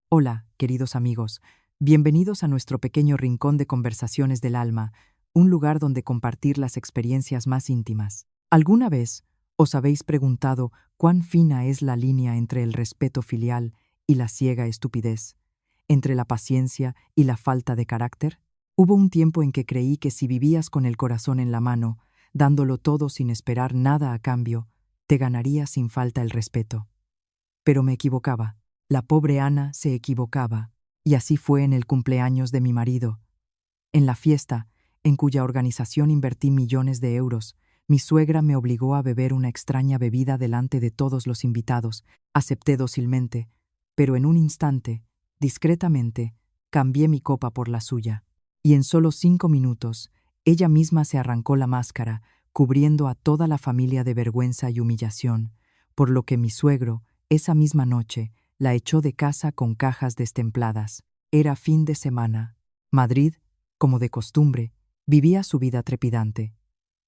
Hola, queridos amigos. Bienvenidos a nuestro pequeño rincón de conversaciones del alma, un lugar donde compartir las experiencias más íntimas. ¿Alguna vez os habéis preguntado cuán fina es la línea entre el respeto filial y la ciega estupidez, entre la paciencia y la falta de carácter? Hubo un tiempo en que creí que si vivías con el corazón en la mano, dándolo todo sin esperar nada a cambio, te ganarías sin falta el respeto. Pero me equivocaba. La pobre Ana se equivocaba, y así fue en el cumpleaños de mi marido. En la fiesta, en cuya organización invertí millones de euros, mi suegra me obligó a beber una extraña bebida delante de todos los invitados. Acepté dócilmente, pero en un instante, discretamente, cambié mi copa por la suya. Y en solo 5 minutos, ella misma se arrancó la máscara, cubriendo a toda la familia de vergüenza y humillación, por lo que mi suegro, esa misma noche, la echó de casa con cajas destempladas. Era fin de semana. Madrid, como de costumbre, vivía su vida trepidante.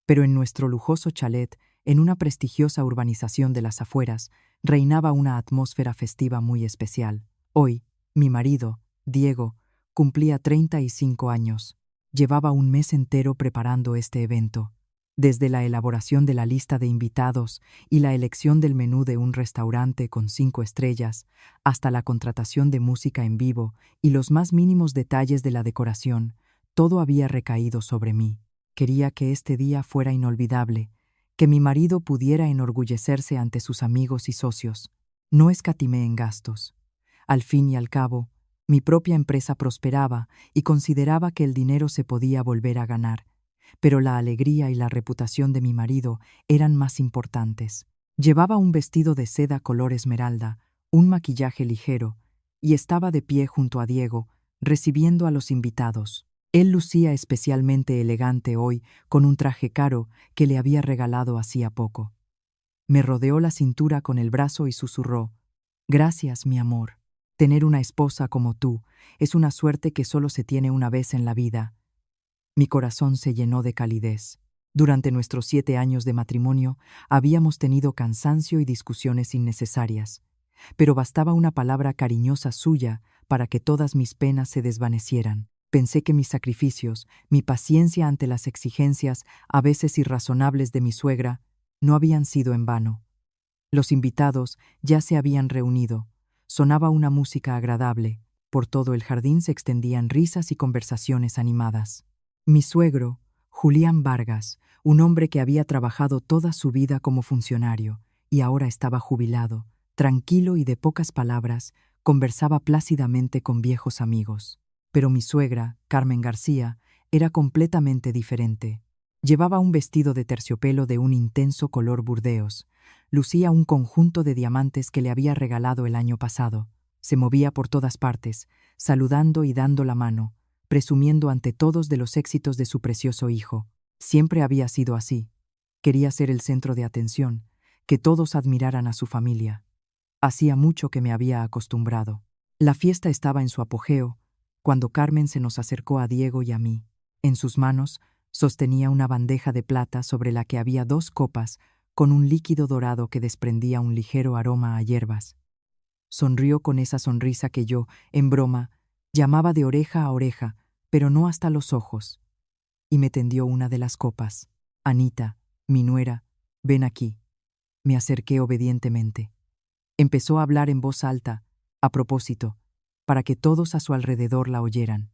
Pero en nuestro lujoso chalet, en una prestigiosa urbanización de las afueras, reinaba una atmósfera festiva muy especial. Hoy, mi marido, Diego, cumplía 35 años. Llevaba un mes entero preparando este evento. Desde la elaboración de la lista de invitados y la elección del menú de un restaurante con 5 estrellas, hasta la contratación de música en vivo y los más mínimos detalles de la decoración, todo había recaído sobre mí. Quería que este día fuera inolvidable, que mi marido pudiera enorgullecerse ante sus amigos y socios. No escatimé en gastos. Al fin y al cabo, mi propia empresa prosperaba y consideraba que el dinero se podía volver a ganar. Pero la alegría y la reputación de mi marido eran más importantes. Llevaba un vestido de seda color esmeralda, un maquillaje ligero, y estaba de pie junto a Diego, recibiendo a los invitados. Él lucía especialmente elegante hoy, con un traje caro que le había regalado hacía poco. Me rodeó la cintura con el brazo y susurró: «Gracias, mi amor. Tener una esposa como tú es una suerte que solo se tiene una vez en la vida». Mi corazón se llenó de calidez. Durante nuestros 7 años de matrimonio habíamos tenido cansancio y discusiones innecesarias, pero bastaba una palabra cariñosa suya para que todas mis penas se desvanecieran. Pensé que mis sacrificios, mi paciencia ante las exigencias a veces irrazonables de mi suegra, no habían sido en vano. Los invitados ya se habían reunido. Sonaba una música agradable. Por todo el jardín se extendían risas y conversaciones animadas. Mi suegro, Julián Vargas, un hombre que había trabajado toda su vida como funcionario y ahora estaba jubilado, tranquilo y de pocas palabras, conversaba plácidamente con viejos amigos. Pero mi suegra, Carmen García, era completamente diferente. Llevaba un vestido de terciopelo de un intenso color burdeos. Lucía un conjunto de diamantes que le había regalado el año pasado. Se movía por todas partes, saludando y dando la mano, presumiendo ante todos de los éxitos de su precioso hijo. Siempre había sido así. Quería ser el centro de atención, que todos admiraran a su familia. Hacía mucho que me había acostumbrado. La fiesta estaba en su apogeo, cuando Carmen se nos acercó a Diego y a mí. En sus manos sostenía una bandeja de plata sobre la que había 2 copas con un líquido dorado que desprendía un ligero aroma a hierbas. Sonrió con esa sonrisa que yo, en broma, llamaba de oreja a oreja, pero no hasta los ojos, y me tendió una de las copas. «Anita, mi nuera, ven aquí». Me acerqué obedientemente. Empezó a hablar en voz alta, a propósito, para que todos a su alrededor la oyeran.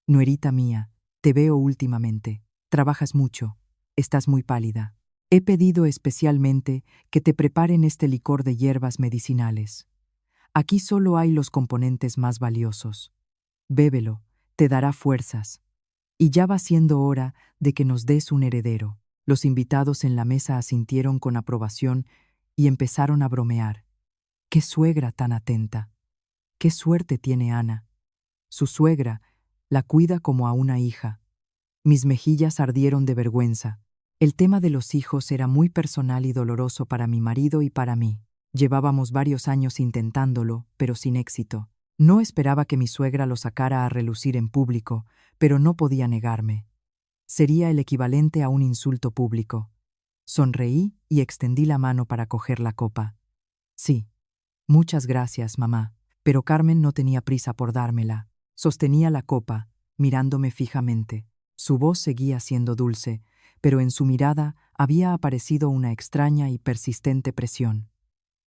«Nuerita mía, te veo últimamente. Trabajas mucho. Estás muy pálida. He pedido especialmente que te preparen este licor de hierbas medicinales. Aquí solo hay los componentes más valiosos. Bébelo, te dará fuerzas. Y ya va siendo hora de que nos des un heredero». Los invitados en la mesa asintieron con aprobación y empezaron a bromear. «¡Qué suegra tan atenta! ¡Qué suerte tiene Ana! Su suegra la cuida como a una hija». Mis mejillas ardieron de vergüenza. El tema de los hijos era muy personal y doloroso para mi marido y para mí. Llevábamos varios años intentándolo, pero sin éxito. No esperaba que mi suegra lo sacara a relucir en público, pero no podía negarme. Sería el equivalente a un insulto público. Sonreí y extendí la mano para coger la copa. «Sí. Muchas gracias, mamá. Pero Carmen no tenía prisa por dármela. Sostenía la copa, mirándome fijamente. Su voz seguía siendo dulce, pero en su mirada había aparecido una extraña y persistente presión.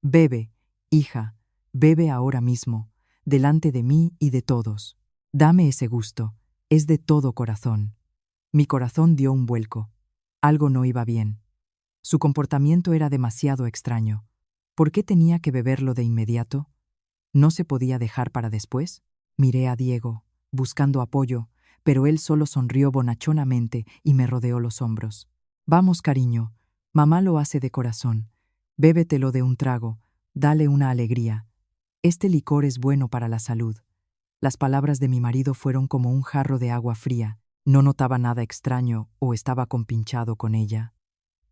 Bebe, hija, bebe ahora mismo, delante de mí y de todos. Dame ese gusto, es de todo corazón. Mi corazón dio un vuelco. Algo no iba bien. Su comportamiento era demasiado extraño. ¿Por qué tenía que beberlo de inmediato? ¿No se podía dejar para después? Miré a Diego, buscando apoyo, pero él solo sonrió bonachonamente y me rodeó los hombros. Vamos, cariño, mamá lo hace de corazón. Bébetelo de un trago, dale una alegría. Este licor es bueno para la salud. Las palabras de mi marido fueron como un jarro de agua fría. No notaba nada extraño o estaba compinchado con ella.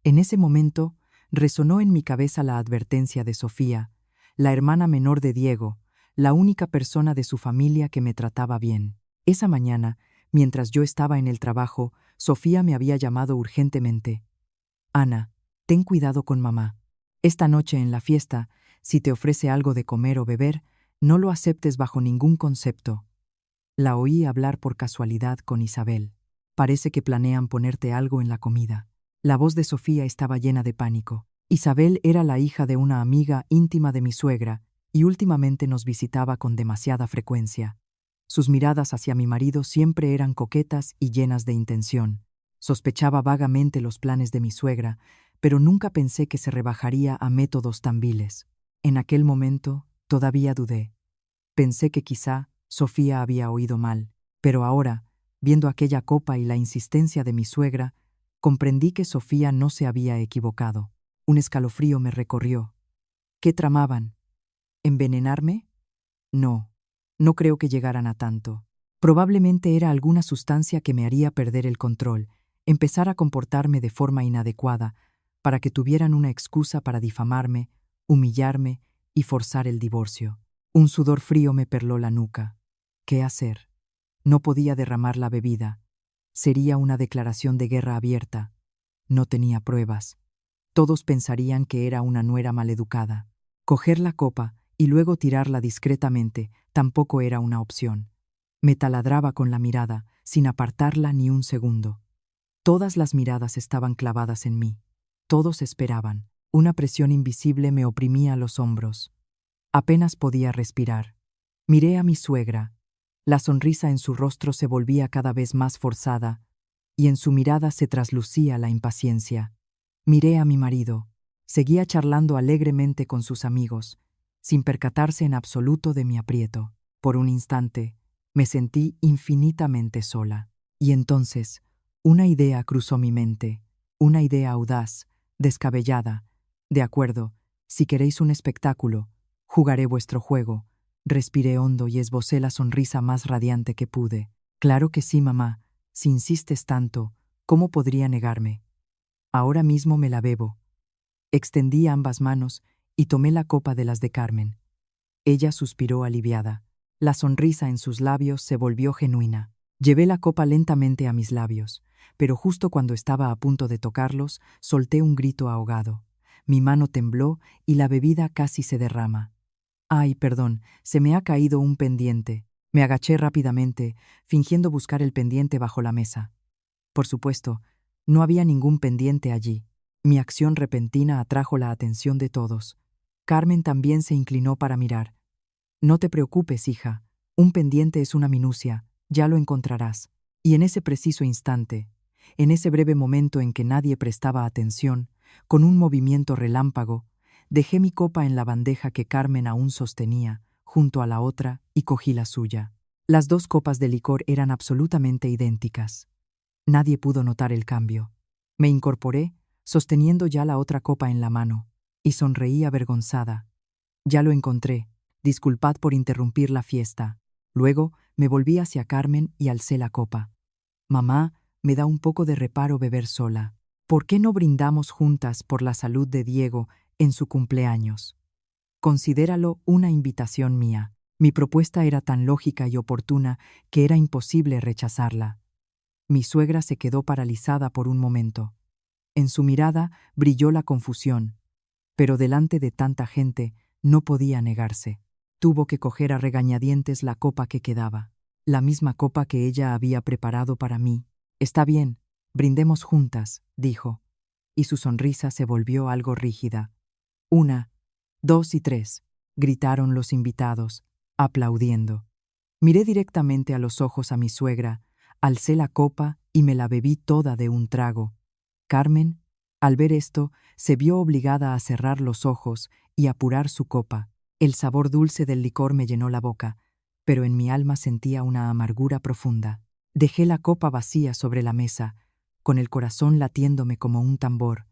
En ese momento, resonó en mi cabeza la advertencia de Sofía, la hermana menor de Diego, la única persona de su familia que me trataba bien. Esa mañana, mientras yo estaba en el trabajo, Sofía me había llamado urgentemente. Ana, ten cuidado con mamá. Esta noche en la fiesta, si te ofrece algo de comer o beber, no lo aceptes bajo ningún concepto. La oí hablar por casualidad con Isabel. Parece que planean ponerte algo en la comida. La voz de Sofía estaba llena de pánico. Isabel era la hija de una amiga íntima de mi suegra y últimamente nos visitaba con demasiada frecuencia. Sus miradas hacia mi marido siempre eran coquetas y llenas de intención. Sospechaba vagamente los planes de mi suegra, pero nunca pensé que se rebajaría a métodos tan viles. En aquel momento, todavía dudé. Pensé que quizá Sofía había oído mal, pero ahora, viendo aquella copa y la insistencia de mi suegra, comprendí que Sofía no se había equivocado. Un escalofrío me recorrió. ¿Qué tramaban? ¿Envenenarme? No, no creo que llegaran a tanto. Probablemente era alguna sustancia que me haría perder el control, empezar a comportarme de forma inadecuada, para que tuvieran una excusa para difamarme, humillarme y forzar el divorcio. Un sudor frío me perló la nuca. ¿Qué hacer? No podía derramar la bebida. Sería una declaración de guerra abierta. No tenía pruebas. Todos pensarían que era una nuera maleducada. Coger la copa y luego tirarla discretamente tampoco era una opción. Me taladraba con la mirada, sin apartarla ni un segundo. Todas las miradas estaban clavadas en mí. Todos esperaban. Una presión invisible me oprimía los hombros. Apenas podía respirar. Miré a mi suegra. La sonrisa en su rostro se volvía cada vez más forzada, y en su mirada se traslucía la impaciencia. Miré a mi marido. Seguía charlando alegremente con sus amigos, sin percatarse en absoluto de mi aprieto. Por un instante, me sentí infinitamente sola. Y entonces, una idea cruzó mi mente, una idea audaz, descabellada. De acuerdo, si queréis un espectáculo, jugaré vuestro juego. Respiré hondo y esbocé la sonrisa más radiante que pude. Claro que sí, mamá. Si insistes tanto, ¿cómo podría negarme? Ahora mismo me la bebo. Extendí ambas manos y tomé la copa de las de Carmen. Ella suspiró aliviada. La sonrisa en sus labios se volvió genuina. Llevé la copa lentamente a mis labios, pero justo cuando estaba a punto de tocarlos, solté un grito ahogado. Mi mano tembló y la bebida casi se derrama. Ay, perdón, se me ha caído un pendiente. Me agaché rápidamente, fingiendo buscar el pendiente bajo la mesa. Por supuesto, no había ningún pendiente allí. Mi acción repentina atrajo la atención de todos. Carmen también se inclinó para mirar. No te preocupes, hija. Un pendiente es una minucia, ya lo encontrarás. Y en ese preciso instante, en ese breve momento en que nadie prestaba atención, con un movimiento relámpago, dejé mi copa en la bandeja que Carmen aún sostenía, junto a la otra, y cogí la suya. Las dos copas de licor eran absolutamente idénticas. Nadie pudo notar el cambio. Me incorporé, sosteniendo ya la otra copa en la mano, y sonreí avergonzada. Ya lo encontré. Disculpad por interrumpir la fiesta. Luego me volví hacia Carmen y alcé la copa. Mamá, me da un poco de reparo beber sola. ¿Por qué no brindamos juntas por la salud de Diego en su cumpleaños? Considéralo una invitación mía. Mi propuesta era tan lógica y oportuna que era imposible rechazarla. Mi suegra se quedó paralizada por un momento. En su mirada brilló la confusión, pero delante de tanta gente no podía negarse. Tuvo que coger a regañadientes la copa que quedaba, la misma copa que ella había preparado para mí. «Está bien, brindemos juntas», dijo, y su sonrisa se volvió algo rígida. 1, 2 y 3, gritaron los invitados, aplaudiendo. Miré directamente a los ojos a mi suegra, alcé la copa y me la bebí toda de un trago. Carmen, al ver esto, se vio obligada a cerrar los ojos y apurar su copa. El sabor dulce del licor me llenó la boca, pero en mi alma sentía una amargura profunda. Dejé la copa vacía sobre la mesa, con el corazón latiéndome como un tambor.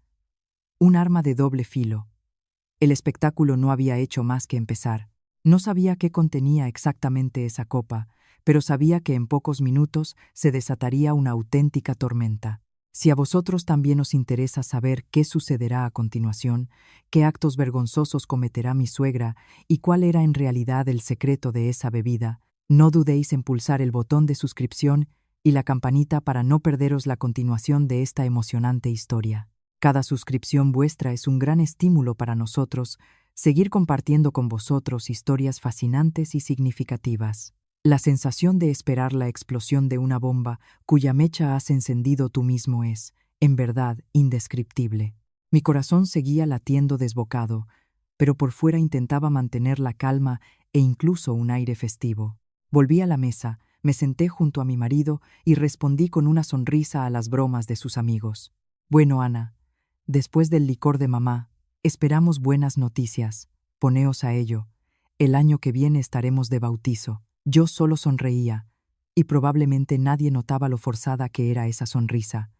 Un arma de doble filo. El espectáculo no había hecho más que empezar. No sabía qué contenía exactamente esa copa, pero sabía que en pocos minutos se desataría una auténtica tormenta. Si a vosotros también os interesa saber qué sucederá a continuación, qué actos vergonzosos cometerá mi suegra y cuál era en realidad el secreto de esa bebida, no dudéis en pulsar el botón de suscripción y la campanita para no perderos la continuación de esta emocionante historia. Cada suscripción vuestra es un gran estímulo para nosotros seguir compartiendo con vosotros historias fascinantes y significativas. La sensación de esperar la explosión de una bomba cuya mecha has encendido tú mismo es, en verdad, indescriptible. Mi corazón seguía latiendo desbocado, pero por fuera intentaba mantener la calma e incluso un aire festivo. Volví a la mesa, me senté junto a mi marido y respondí con una sonrisa a las bromas de sus amigos. «Bueno, Ana, después del licor de mamá, esperamos buenas noticias. Poneos a ello. El año que viene estaremos de bautizo». Yo solo sonreía, y probablemente nadie notaba lo forzada que era esa sonrisa.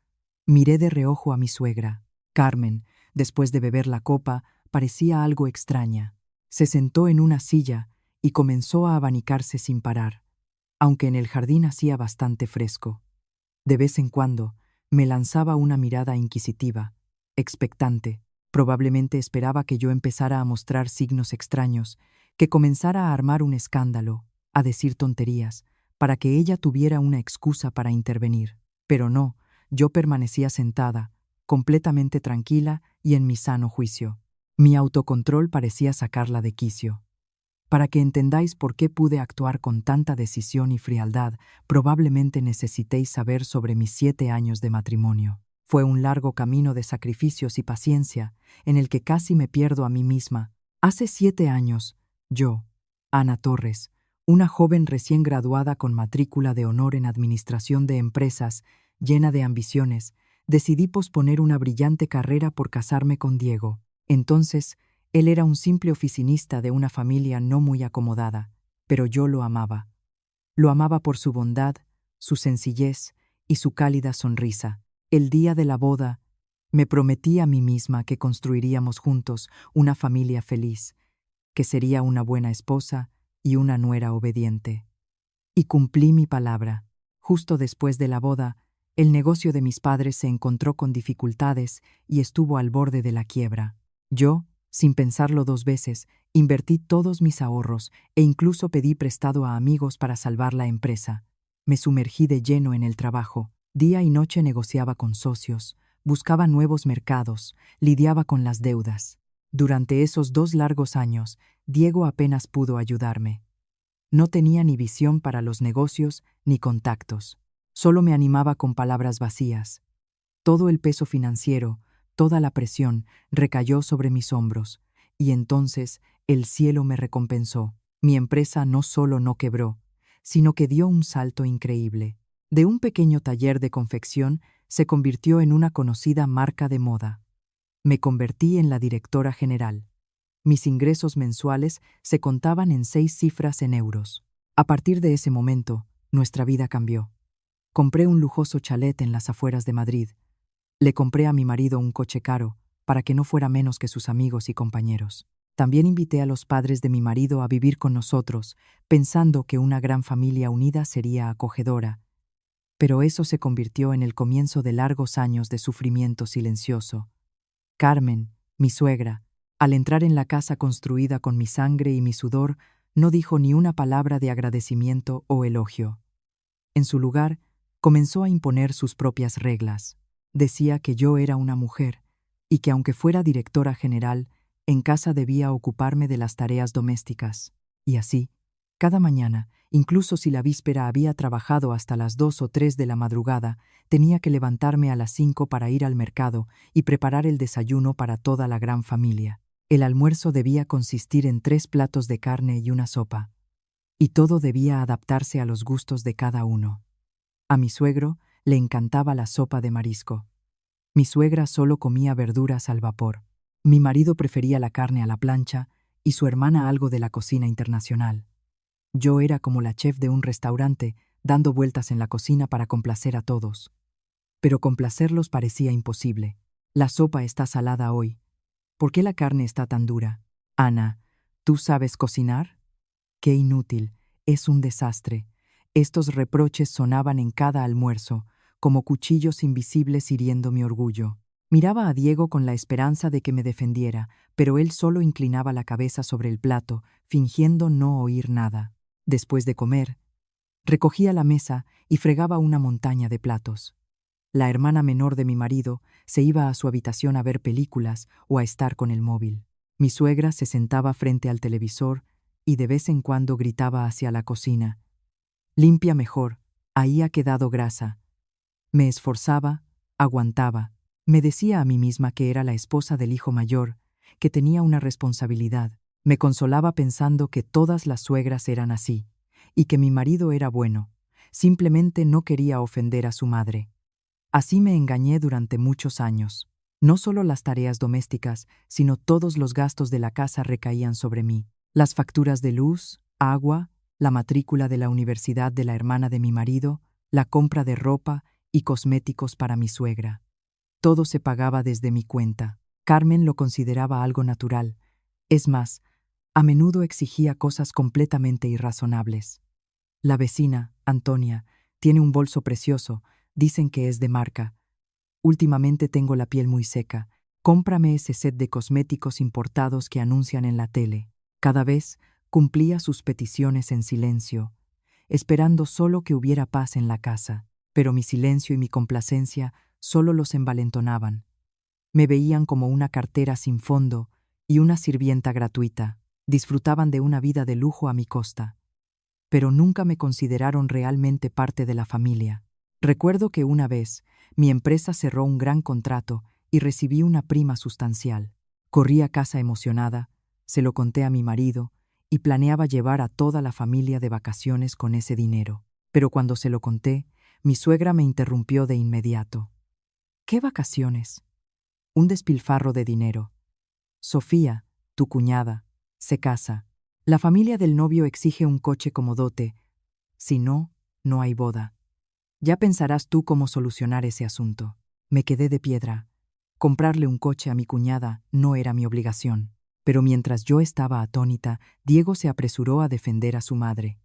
Miré de reojo a mi suegra. Carmen, después de beber la copa, parecía algo extraña. Se sentó en una silla y comenzó a abanicarse sin parar, aunque en el jardín hacía bastante fresco. De vez en cuando, me lanzaba una mirada inquisitiva, expectante. Probablemente esperaba que yo empezara a mostrar signos extraños, que comenzara a armar un escándalo, a decir tonterías, para que ella tuviera una excusa para intervenir. Pero no, yo permanecía sentada, completamente tranquila y en mi sano juicio. Mi autocontrol parecía sacarla de quicio. Para que entendáis por qué pude actuar con tanta decisión y frialdad, probablemente necesitéis saber sobre mis 7 años de matrimonio. Fue un largo camino de sacrificios y paciencia, en el que casi me pierdo a mí misma. Hace 7 años, yo, Ana Torres, una joven recién graduada con matrícula de honor en Administración de Empresas, llena de ambiciones, decidí posponer una brillante carrera por casarme con Diego. Entonces, él era un simple oficinista de una familia no muy acomodada, pero yo lo amaba. Lo amaba por su bondad, su sencillez y su cálida sonrisa. El día de la boda, me prometí a mí misma que construiríamos juntos una familia feliz, que sería una buena esposa y una nuera obediente. Y cumplí mi palabra. Justo después de la boda, el negocio de mis padres se encontró con dificultades y estuvo al borde de la quiebra. Yo, sin pensarlo 2 veces, invertí todos mis ahorros e incluso pedí prestado a amigos para salvar la empresa. Me sumergí de lleno en el trabajo. Día y noche negociaba con socios, buscaba nuevos mercados, lidiaba con las deudas. Durante esos 2 largos años, Diego apenas pudo ayudarme. No tenía ni visión para los negocios ni contactos. Solo me animaba con palabras vacías. Todo el peso financiero, toda la presión recayó sobre mis hombros, y entonces el cielo me recompensó. Mi empresa no solo no quebró, sino que dio un salto increíble. De un pequeño taller de confección se convirtió en una conocida marca de moda. Me convertí en la directora general. Mis ingresos mensuales se contaban en 6 cifras en euros. A partir de ese momento, nuestra vida cambió. Compré un lujoso chalet en las afueras de Madrid. Le compré a mi marido un coche caro, para que no fuera menos que sus amigos y compañeros. También invité a los padres de mi marido a vivir con nosotros, pensando que una gran familia unida sería acogedora. Pero eso se convirtió en el comienzo de largos años de sufrimiento silencioso. Carmen, mi suegra, al entrar en la casa construida con mi sangre y mi sudor, no dijo ni una palabra de agradecimiento o elogio. En su lugar, comenzó a imponer sus propias reglas. Decía que yo era una mujer y que aunque fuera directora general, en casa debía ocuparme de las tareas domésticas. Y así, cada mañana, incluso si la víspera había trabajado hasta las 2 o 3 de la madrugada, tenía que levantarme a las 5 para ir al mercado y preparar el desayuno para toda la gran familia. El almuerzo debía consistir en 3 platos de carne y una sopa. Y todo debía adaptarse a los gustos de cada uno. A mi suegro le encantaba la sopa de marisco. Mi suegra solo comía verduras al vapor. Mi marido prefería la carne a la plancha y su hermana algo de la cocina internacional. Yo era como la chef de un restaurante, dando vueltas en la cocina para complacer a todos. Pero complacerlos parecía imposible. La sopa está salada hoy. ¿Por qué la carne está tan dura? Ana, ¿tú sabes cocinar? Qué inútil, es un desastre. Estos reproches sonaban en cada almuerzo, como cuchillos invisibles hiriendo mi orgullo. Miraba a Diego con la esperanza de que me defendiera, pero él solo inclinaba la cabeza sobre el plato, fingiendo no oír nada. Después de comer, recogía la mesa y fregaba una montaña de platos. La hermana menor de mi marido se iba a su habitación a ver películas o a estar con el móvil. Mi suegra se sentaba frente al televisor y de vez en cuando gritaba hacia la cocina: «Limpia mejor, ahí ha quedado grasa». Me esforzaba, aguantaba. Me decía a mí misma que era la esposa del hijo mayor, que tenía una responsabilidad. Me consolaba pensando que todas las suegras eran así, y que mi marido era bueno, simplemente no quería ofender a su madre. Así me engañé durante muchos años. No solo las tareas domésticas, sino todos los gastos de la casa recaían sobre mí. Las facturas de luz, agua, la matrícula de la universidad de la hermana de mi marido, la compra de ropa y cosméticos para mi suegra. Todo se pagaba desde mi cuenta. Carmen lo consideraba algo natural. Es más, a menudo exigía cosas completamente irrazonables. La vecina, Antonia, tiene un bolso precioso, dicen que es de marca. Últimamente tengo la piel muy seca. Cómprame ese set de cosméticos importados que anuncian en la tele. Cada vez cumplía sus peticiones en silencio, esperando solo que hubiera paz en la casa. Pero mi silencio y mi complacencia solo los envalentonaban. Me veían como una cartera sin fondo y una sirvienta gratuita. Disfrutaban de una vida de lujo a mi costa. Pero nunca me consideraron realmente parte de la familia. Recuerdo que una vez mi empresa cerró un gran contrato y recibí una prima sustancial. Corrí a casa emocionada, se lo conté a mi marido y planeaba llevar a toda la familia de vacaciones con ese dinero. Pero cuando se lo conté, mi suegra me interrumpió de inmediato. ¿Qué vacaciones? Un despilfarro de dinero. Sofía, tu cuñada, se casa. La familia del novio exige un coche como dote. Si no, no hay boda. Ya pensarás tú cómo solucionar ese asunto. Me quedé de piedra. Comprarle un coche a mi cuñada no era mi obligación. Pero mientras yo estaba atónita, Diego se apresuró a defender a su madre.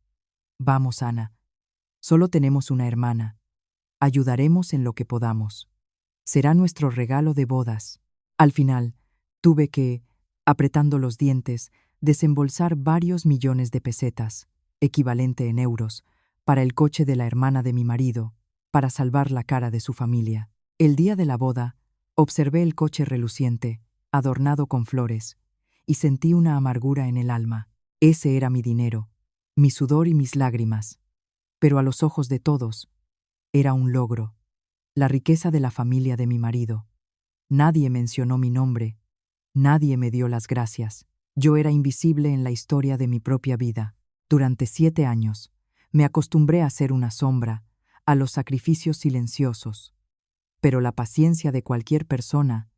Vamos, Ana. Solo tenemos una hermana. Ayudaremos en lo que podamos. Será nuestro regalo de bodas. Al final, tuve que, apretando los dientes, desembolsar varios millones de pesetas, equivalente en euros, para el coche de la hermana de mi marido, para salvar la cara de su familia. El día de la boda, observé el coche reluciente, adornado con flores, y sentí una amargura en el alma. Ese era mi dinero, mi sudor y mis lágrimas. Pero a los ojos de todos, era un logro, la riqueza de la familia de mi marido. Nadie mencionó mi nombre, nadie me dio las gracias. Yo era invisible en la historia de mi propia vida. Durante 7 años, me acostumbré a ser una sombra, a los sacrificios silenciosos. Pero la paciencia de cualquier persona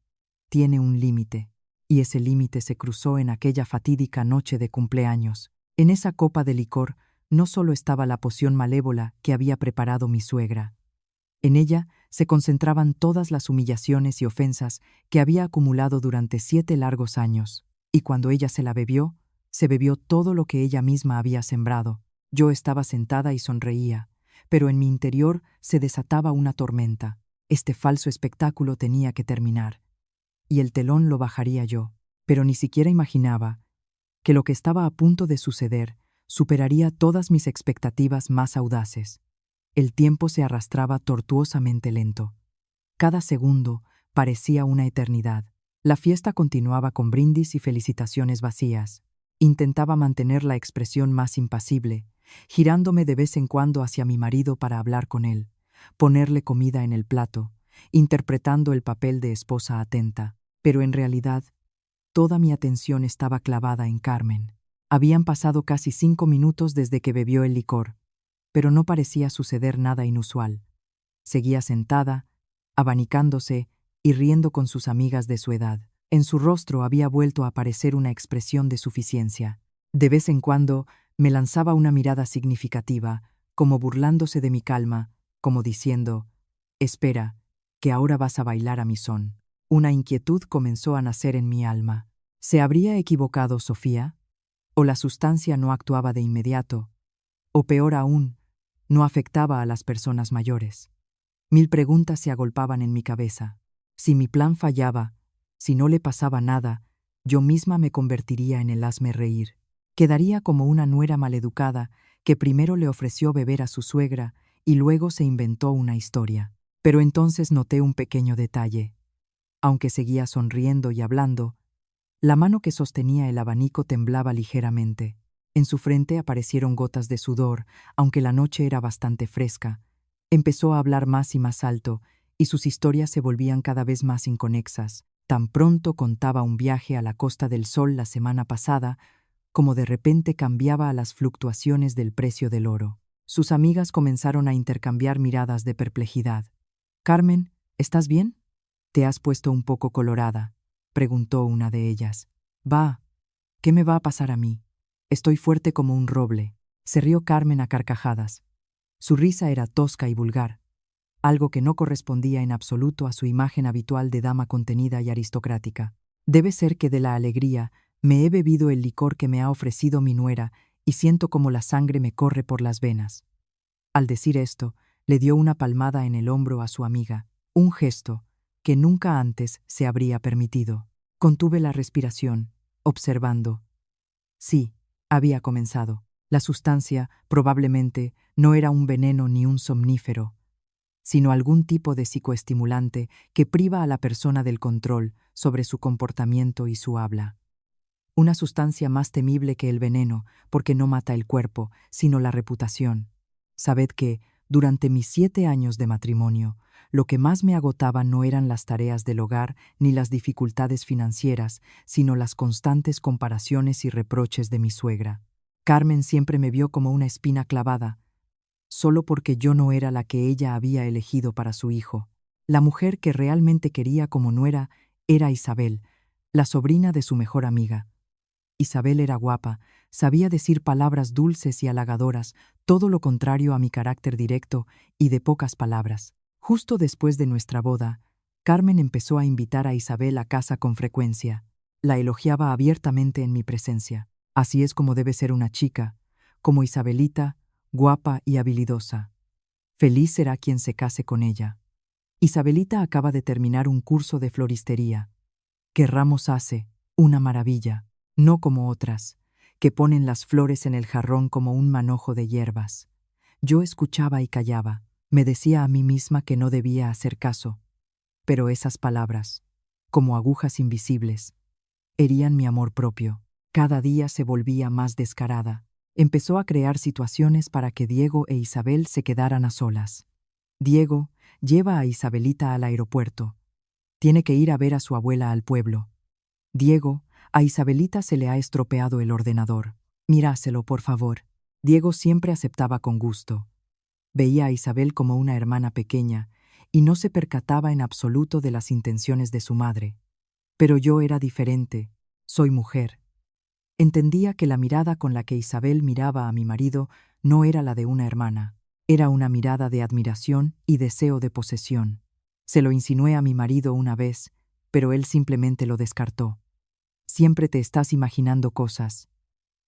tiene un límite, y ese límite se cruzó en aquella fatídica noche de cumpleaños. En esa copa de licor no solo estaba la poción malévola que había preparado mi suegra. En ella se concentraban todas las humillaciones y ofensas que había acumulado durante 7 largos años, y cuando ella se la bebió, se bebió todo lo que ella misma había sembrado. Yo estaba sentada y sonreía, pero en mi interior se desataba una tormenta. Este falso espectáculo tenía que terminar, y el telón lo bajaría yo, pero ni siquiera imaginaba que lo que estaba a punto de suceder superaría todas mis expectativas más audaces. El tiempo se arrastraba tortuosamente lento. Cada segundo parecía una eternidad. La fiesta continuaba con brindis y felicitaciones vacías. Intentaba mantener la expresión más impasible, girándome de vez en cuando hacia mi marido para hablar con él, ponerle comida en el plato, interpretando el papel de esposa atenta. Pero en realidad, toda mi atención estaba clavada en Carmen. Habían pasado casi 5 minutos desde que bebió el licor, pero no parecía suceder nada inusual. Seguía sentada, abanicándose y riendo con sus amigas de su edad. En su rostro había vuelto a aparecer una expresión de suficiencia. De vez en cuando me lanzaba una mirada significativa, como burlándose de mi calma, como diciendo: «Espera, que ahora vas a bailar a mi son». Una inquietud comenzó a nacer en mi alma. ¿Se habría equivocado Sofía? ¿O la sustancia no actuaba de inmediato? O peor aún, no afectaba a las personas mayores. 1000 preguntas se agolpaban en mi cabeza. Si mi plan fallaba, si no le pasaba nada, yo misma me convertiría en el hazme reír. Quedaría como una nuera maleducada que primero le ofreció beber a su suegra y luego se inventó una historia. Pero entonces noté un pequeño detalle. Aunque seguía sonriendo y hablando, la mano que sostenía el abanico temblaba ligeramente. En su frente aparecieron gotas de sudor, aunque la noche era bastante fresca. Empezó a hablar más y más alto, y sus historias se volvían cada vez más inconexas. Tan pronto contaba un viaje a la Costa del Sol la semana pasada, como de repente cambiaba a las fluctuaciones del precio del oro. Sus amigas comenzaron a intercambiar miradas de perplejidad. «Carmen, ¿estás bien? ¿Te has puesto un poco colorada?», preguntó una de ellas. «Va, ¿qué me va a pasar a mí? Estoy fuerte como un roble», se rió Carmen a carcajadas. Su risa era tosca y vulgar, algo que no correspondía en absoluto a su imagen habitual de dama contenida y aristocrática. «Debe ser que de la alegría me he bebido el licor que me ha ofrecido mi nuera y siento como la sangre me corre por las venas». Al decir esto, le dio una palmada en el hombro a su amiga, un gesto que nunca antes se habría permitido. Contuve la respiración, observando. Sí, había comenzado. La sustancia, probablemente, no era un veneno ni un somnífero, sino algún tipo de psicoestimulante que priva a la persona del control sobre su comportamiento y su habla. Una sustancia más temible que el veneno, porque no mata el cuerpo, sino la reputación. Sabed que, durante mis 7 años de matrimonio, lo que más me agotaba no eran las tareas del hogar ni las dificultades financieras, sino las constantes comparaciones y reproches de mi suegra. Carmen siempre me vio como una espina clavada, solo porque yo no era la que ella había elegido para su hijo. La mujer que realmente quería como nuera era Isabel, la sobrina de su mejor amiga. Isabel era guapa, sabía decir palabras dulces y halagadoras, todo lo contrario a mi carácter directo y de pocas palabras. Justo después de nuestra boda, Carmen empezó a invitar a Isabel a casa con frecuencia. La elogiaba abiertamente en mi presencia. Así es como debe ser una chica, como Isabelita, guapa y habilidosa. Feliz será quien se case con ella. Isabelita acaba de terminar un curso de floristería. ¿Qué ramos hace? Una maravilla. No como otras, que ponen las flores en el jarrón como un manojo de hierbas. Yo escuchaba y callaba. Me decía a mí misma que no debía hacer caso. Pero esas palabras, como agujas invisibles, herían mi amor propio. Cada día se volvía más descarada. Empezó a crear situaciones para que Diego e Isabel se quedaran a solas. Diego lleva a Isabelita al aeropuerto. Tiene que ir a ver a su abuela al pueblo. Diego, a Isabelita se le ha estropeado el ordenador. Míraselo, por favor. Diego siempre aceptaba con gusto. Veía a Isabel como una hermana pequeña y no se percataba en absoluto de las intenciones de su madre. Pero yo era diferente. Soy mujer. Entendía que la mirada con la que Isabel miraba a mi marido no era la de una hermana. Era una mirada de admiración y deseo de posesión. Se lo insinué a mi marido una vez, pero él simplemente lo descartó. Siempre te estás imaginando cosas.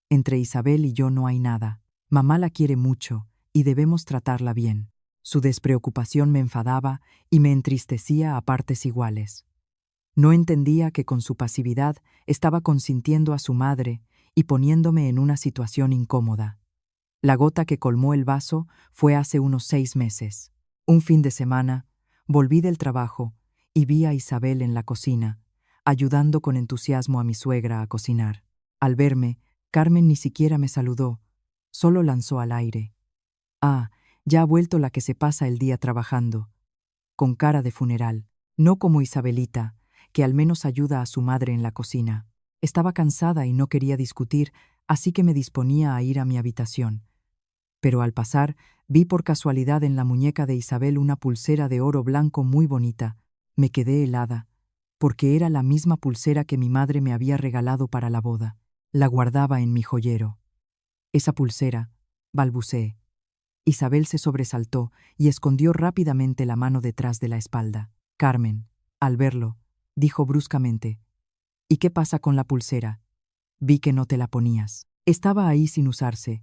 Entre Isabel y yo no hay nada. Mamá la quiere mucho y debemos tratarla bien. Su despreocupación me enfadaba y me entristecía a partes iguales. No entendía que con su pasividad estaba consintiendo a su madre y poniéndome en una situación incómoda. La gota que colmó el vaso fue hace unos 6 meses. Un fin de semana, volví del trabajo y vi a Isabel en la cocina, ayudando con entusiasmo a mi suegra a cocinar. Al verme, Carmen ni siquiera me saludó, solo lanzó al aire: «Ah, ya ha vuelto la que se pasa el día trabajando», con cara de funeral. No como Isabelita, que al menos ayuda a su madre en la cocina. Estaba cansada y no quería discutir, así que me disponía a ir a mi habitación. Pero al pasar, vi por casualidad en la muñeca de Isabel una pulsera de oro blanco muy bonita. Me quedé helada, porque era la misma pulsera que mi madre me había regalado para la boda. La guardaba en mi joyero. «Esa pulsera», balbuceé. Isabel se sobresaltó y escondió rápidamente la mano detrás de la espalda. Carmen, al verlo, dijo bruscamente: «¿Y qué pasa con la pulsera? Vi que no te la ponías». Estaba ahí sin usarse,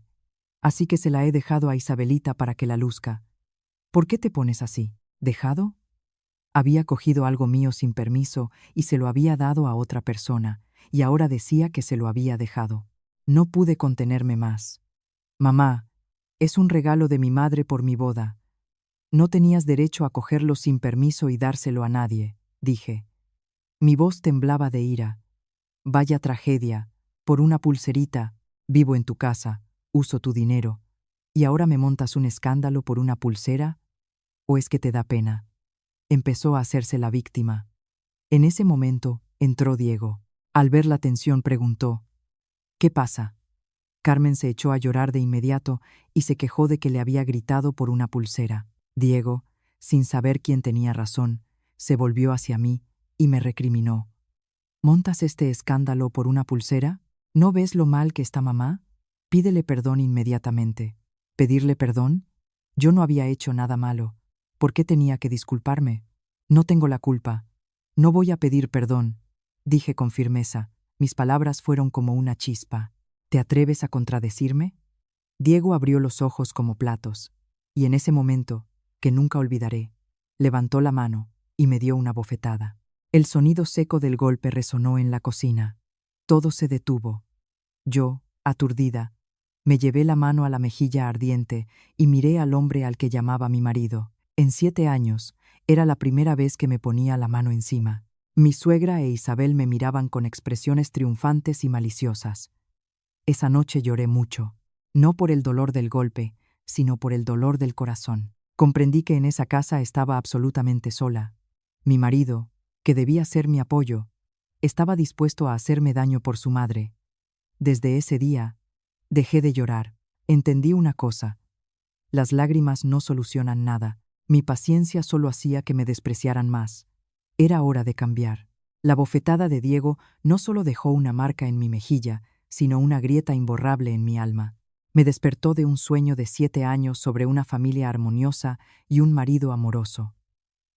así que se la he dejado a Isabelita para que la luzca. «¿Por qué te pones así?» ¿Dejado? Había cogido algo mío sin permiso y se lo había dado a otra persona, y ahora decía que se lo había dejado. No pude contenerme más. «Mamá, es un regalo de mi madre por mi boda. No tenías derecho a cogerlo sin permiso y dárselo a nadie», dije. Mi voz temblaba de ira. «Vaya tragedia, por una pulserita, vivo en tu casa, uso tu dinero, ¿y ahora me montas un escándalo por una pulsera? ¿O es que te da pena?». Empezó a hacerse la víctima. En ese momento entró Diego. Al ver la tensión preguntó: «¿Qué pasa?». Carmen se echó a llorar de inmediato y se quejó de que le había gritado por una pulsera. Diego, sin saber quién tenía razón, se volvió hacia mí y me recriminó: «¿Montas este escándalo por una pulsera? ¿No ves lo mal que está mamá? Pídele perdón inmediatamente». ¿Pedirle perdón? Yo no había hecho nada malo. ¿Por qué tenía que disculparme? No tengo la culpa. No voy a pedir perdón, dije con firmeza. Mis palabras fueron como una chispa. ¿Te atreves a contradecirme? Diego abrió los ojos como platos, y en ese momento, que nunca olvidaré, levantó la mano y me dio una bofetada. El sonido seco del golpe resonó en la cocina. Todo se detuvo. Yo, aturdida, me llevé la mano a la mejilla ardiente y miré al hombre al que llamaba mi marido. En 7 años, era la primera vez que me ponía la mano encima. Mi suegra e Isabel me miraban con expresiones triunfantes y maliciosas. Esa noche lloré mucho, no por el dolor del golpe, sino por el dolor del corazón. Comprendí que en esa casa estaba absolutamente sola. Mi marido, que debía ser mi apoyo, estaba dispuesto a hacerme daño por su madre. Desde ese día, dejé de llorar. Entendí una cosa: las lágrimas no solucionan nada. Mi paciencia solo hacía que me despreciaran más. Era hora de cambiar. La bofetada de Diego no solo dejó una marca en mi mejilla, sino una grieta imborrable en mi alma. Me despertó de un sueño de 7 años sobre una familia armoniosa y un marido amoroso.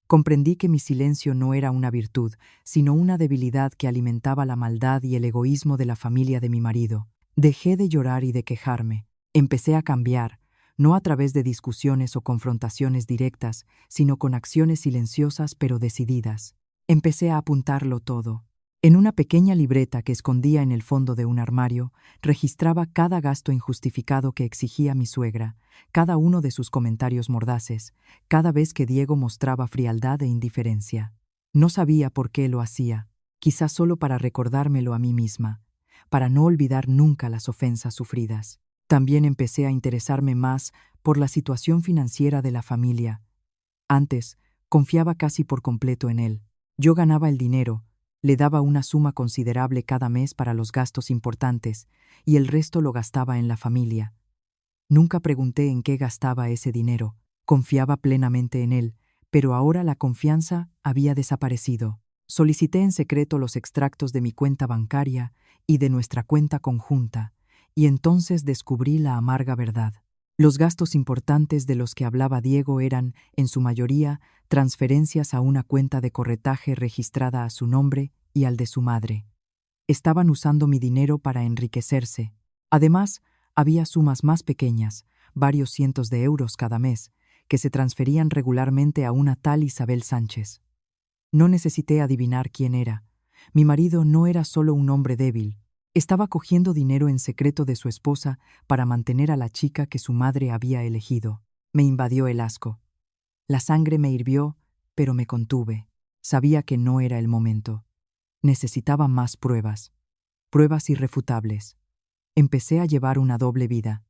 Comprendí que mi silencio no era una virtud, sino una debilidad que alimentaba la maldad y el egoísmo de la familia de mi marido. Dejé de llorar y de quejarme. Empecé a cambiar, no a través de discusiones o confrontaciones directas, sino con acciones silenciosas pero decididas. Empecé a apuntarlo todo. En una pequeña libreta que escondía en el fondo de un armario, registraba cada gasto injustificado que exigía mi suegra, cada uno de sus comentarios mordaces, cada vez que Diego mostraba frialdad e indiferencia. No sabía por qué lo hacía, quizás solo para recordármelo a mí misma, para no olvidar nunca las ofensas sufridas. También empecé a interesarme más por la situación financiera de la familia. Antes, confiaba casi por completo en él. Yo ganaba el dinero, le daba una suma considerable cada mes para los gastos importantes, y el resto lo gastaba en la familia. Nunca pregunté en qué gastaba ese dinero. Confiaba plenamente en él, pero ahora la confianza había desaparecido. Solicité en secreto los extractos de mi cuenta bancaria y de nuestra cuenta conjunta, y entonces descubrí la amarga verdad. Los gastos importantes de los que hablaba Diego eran, en su mayoría, transferencias a una cuenta de corretaje registrada a su nombre y al de su madre. Estaban usando mi dinero para enriquecerse. Además, había sumas más pequeñas, varios cientos de euros cada mes, que se transferían regularmente a una tal Isabel Sánchez. No necesité adivinar quién era. Mi marido no era solo un hombre débil. Estaba cogiendo dinero en secreto de su esposa para mantener a la chica que su madre había elegido. Me invadió el asco. La sangre me hirvió, pero me contuve. Sabía que no era el momento. Necesitaba más pruebas. Pruebas irrefutables. Empecé a llevar una doble vida.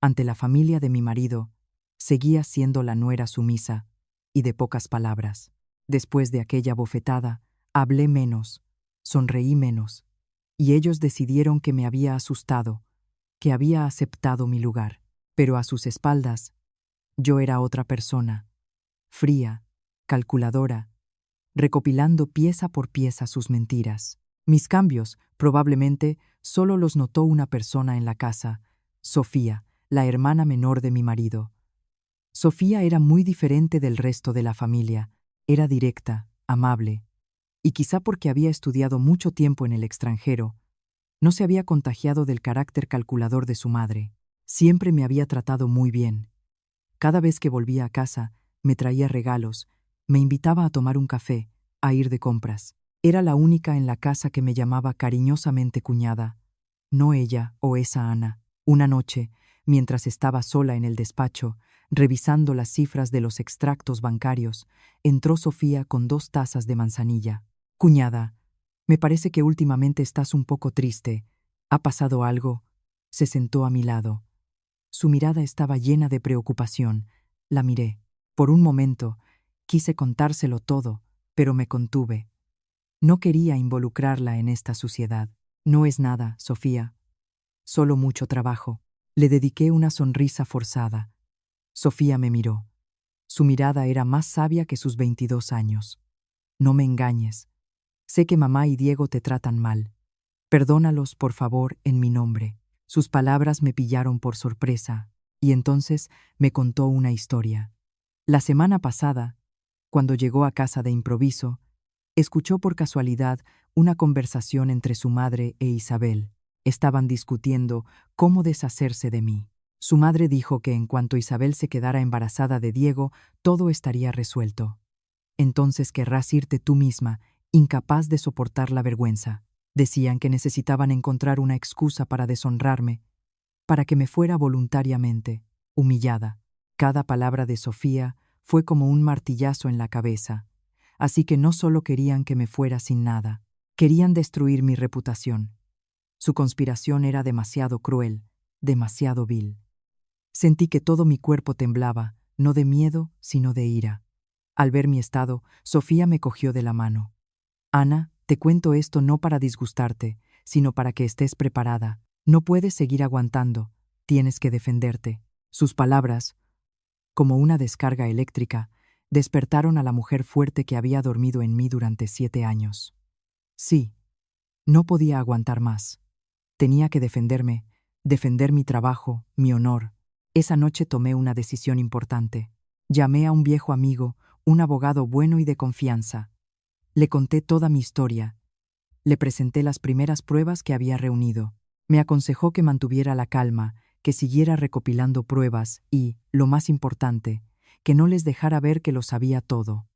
Ante la familia de mi marido, seguía siendo la nuera sumisa y de pocas palabras. Después de aquella bofetada, hablé menos, sonreí menos, y ellos decidieron que me había asustado, que había aceptado mi lugar. Pero a sus espaldas, yo era otra persona, fría, calculadora, recopilando pieza por pieza sus mentiras. Mis cambios, probablemente, solo los notó una persona en la casa, Sofía, la hermana menor de mi marido. Sofía era muy diferente del resto de la familia, era directa, amable, y quizá porque había estudiado mucho tiempo en el extranjero, no se había contagiado del carácter calculador de su madre. Siempre me había tratado muy bien. Cada vez que volvía a casa, me traía regalos, me invitaba a tomar un café, a ir de compras. Era la única en la casa que me llamaba cariñosamente cuñada, no ella o esa Ana. Una noche, mientras estaba sola en el despacho, revisando las cifras de los extractos bancarios, entró Sofía con 2 tazas de manzanilla. «Cuñada, me parece que últimamente estás un poco triste. ¿Ha pasado algo?» Se sentó a mi lado. Su mirada estaba llena de preocupación. La miré. Por un momento, quise contárselo todo, pero me contuve. No quería involucrarla en esta suciedad. «No es nada, Sofía. Solo mucho trabajo». Le dediqué una sonrisa forzada. Sofía me miró. Su mirada era más sabia que sus 22 años. «No me engañes. Sé que mamá y Diego te tratan mal. Perdónalos, por favor, en mi nombre». Sus palabras me pillaron por sorpresa, y entonces me contó una historia. La semana pasada, cuando llegó a casa de improviso, escuchó por casualidad una conversación entre su madre e Isabel. Estaban discutiendo cómo deshacerse de mí. Su madre dijo que en cuanto Isabel se quedara embarazada de Diego, todo estaría resuelto. «Entonces querrás irte tú misma, incapaz de soportar la vergüenza». Decían que necesitaban encontrar una excusa para deshonrarme, para que me fuera voluntariamente, humillada. Cada palabra de Sofía fue como un martillazo en la cabeza. Así que no solo querían que me fuera sin nada, querían destruir mi reputación. Su conspiración era demasiado cruel, demasiado vil. Sentí que todo mi cuerpo temblaba, no de miedo, sino de ira. Al ver mi estado, Sofía me cogió de la mano. «Ana, te cuento esto no para disgustarte, sino para que estés preparada. No puedes seguir aguantando, tienes que defenderte». Sus palabras, como una descarga eléctrica, despertaron a la mujer fuerte que había dormido en mí durante 7 años. Sí, no podía aguantar más. Tenía que defenderme, defender mi trabajo, mi honor. Esa noche tomé una decisión importante. Llamé a un viejo amigo, un abogado bueno y de confianza. Le conté toda mi historia. Le presenté las primeras pruebas que había reunido. Me aconsejó que mantuviera la calma, que siguiera recopilando pruebas y, lo más importante, que no les dejara ver que lo sabía todo.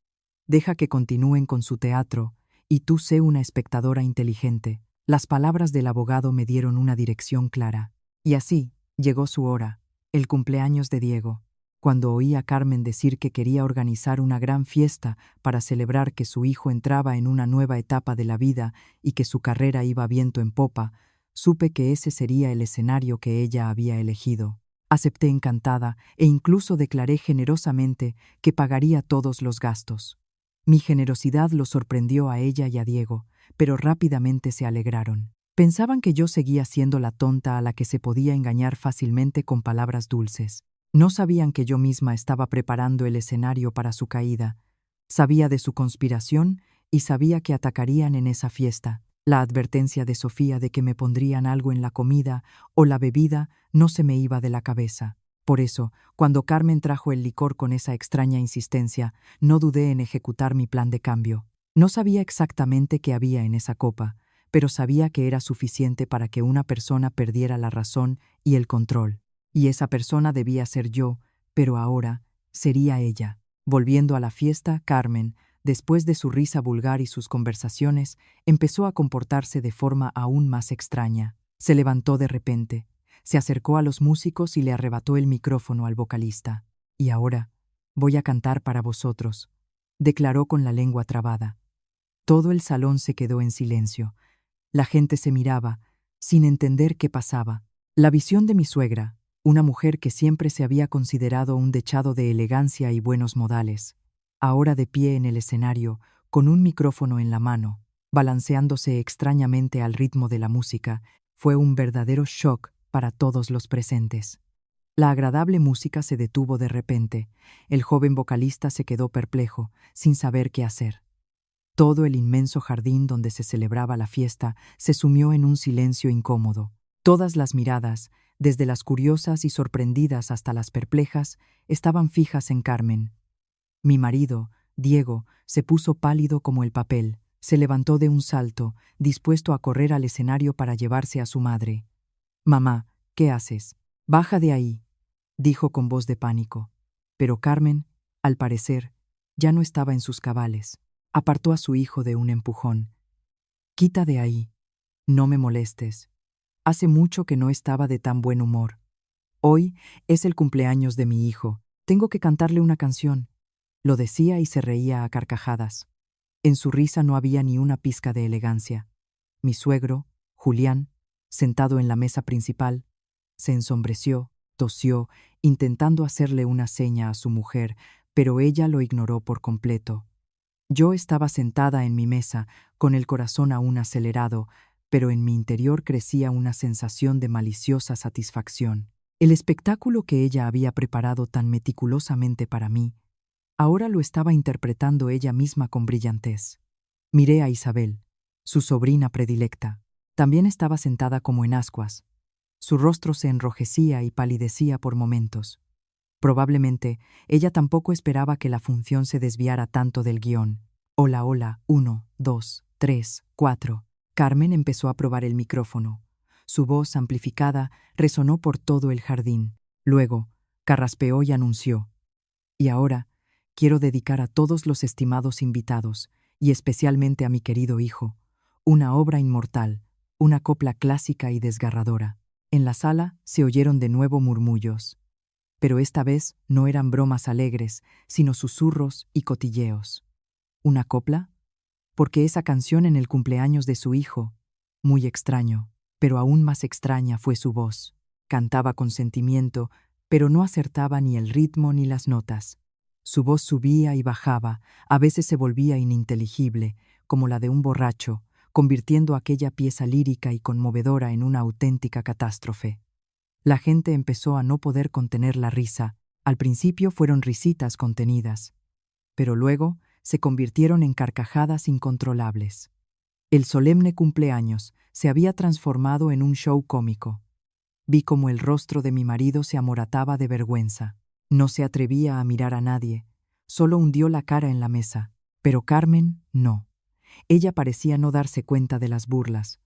«Deja que continúen con su teatro, y tú sé una espectadora inteligente». Las palabras del abogado me dieron una dirección clara. Y así llegó su hora, el cumpleaños de Diego. Cuando oí a Carmen decir que quería organizar una gran fiesta para celebrar que su hijo entraba en una nueva etapa de la vida y que su carrera iba viento en popa, supe que ese sería el escenario que ella había elegido. Acepté encantada e incluso declaré generosamente que pagaría todos los gastos. Mi generosidad los sorprendió a ella y a Diego, pero rápidamente se alegraron. Pensaban que yo seguía siendo la tonta a la que se podía engañar fácilmente con palabras dulces. No sabían que yo misma estaba preparando el escenario para su caída. Sabía de su conspiración y sabía que atacarían en esa fiesta. La advertencia de Sofía de que me pondrían algo en la comida o la bebida no se me iba de la cabeza. Por eso, cuando Carmen trajo el licor con esa extraña insistencia, no dudé en ejecutar mi plan de cambio. No sabía exactamente qué había en esa copa, pero sabía que era suficiente para que una persona perdiera la razón y el control. Y esa persona debía ser yo, pero ahora sería ella. Volviendo a la fiesta, Carmen, después de su risa vulgar y sus conversaciones, empezó a comportarse de forma aún más extraña. Se levantó de repente, se acercó a los músicos y le arrebató el micrófono al vocalista. «Y ahora voy a cantar para vosotros», declaró con la lengua trabada. Todo el salón se quedó en silencio. La gente se miraba, sin entender qué pasaba. La visión de mi suegra, una mujer que siempre se había considerado un dechado de elegancia y buenos modales, ahora de pie en el escenario, con un micrófono en la mano, balanceándose extrañamente al ritmo de la música, fue un verdadero shock para todos los presentes. La agradable música se detuvo de repente. El joven vocalista se quedó perplejo, sin saber qué hacer. Todo el inmenso jardín donde se celebraba la fiesta se sumió en un silencio incómodo. Todas las miradas, desde las curiosas y sorprendidas hasta las perplejas, estaban fijas en Carmen. Mi marido, Diego, se puso pálido como el papel. Se levantó de un salto, dispuesto a correr al escenario para llevarse a su madre. «Mamá, ¿qué haces? Baja de ahí», dijo con voz de pánico. Pero Carmen, al parecer, ya no estaba en sus cabales. Apartó a su hijo de un empujón. «Quita de ahí. No me molestes. Hace mucho que no estaba de tan buen humor. Hoy es el cumpleaños de mi hijo. Tengo que cantarle una canción», lo decía y se reía a carcajadas. En su risa no había ni una pizca de elegancia. Mi suegro, Julián, sentado en la mesa principal, se ensombreció, tosió, intentando hacerle una seña a su mujer, pero ella lo ignoró por completo. Yo estaba sentada en mi mesa, con el corazón aún acelerado, pero en mi interior crecía una sensación de maliciosa satisfacción. El espectáculo que ella había preparado tan meticulosamente para mí, ahora lo estaba interpretando ella misma con brillantez. Miré a Isabel, su sobrina predilecta. También estaba sentada como en ascuas. Su rostro se enrojecía y palidecía por momentos. Probablemente ella tampoco esperaba que la función se desviara tanto del guión. «Hola, hola, 1, 2, 3, 4». Carmen empezó a probar el micrófono. Su voz, amplificada, resonó por todo el jardín. Luego, carraspeó y anunció: «Y ahora, quiero dedicar a todos los estimados invitados, y especialmente a mi querido hijo, una obra inmortal, una copla clásica y desgarradora». En la sala se oyeron de nuevo murmullos. Pero esta vez no eran bromas alegres, sino susurros y cotilleos. ¿Una copla? Porque esa canción en el cumpleaños de su hijo, muy extraño, pero aún más extraña fue su voz. Cantaba con sentimiento, pero no acertaba ni el ritmo ni las notas. Su voz subía y bajaba, a veces se volvía ininteligible, como la de un borracho, convirtiendo aquella pieza lírica y conmovedora en una auténtica catástrofe. La gente empezó a no poder contener la risa. Al principio fueron risitas contenidas, pero luego se convirtieron en carcajadas incontrolables. El solemne cumpleaños se había transformado en un show cómico. Vi cómo el rostro de mi marido se amorataba de vergüenza. No se atrevía a mirar a nadie, solo hundió la cara en la mesa. Pero Carmen, no. Ella parecía no darse cuenta de las burlas.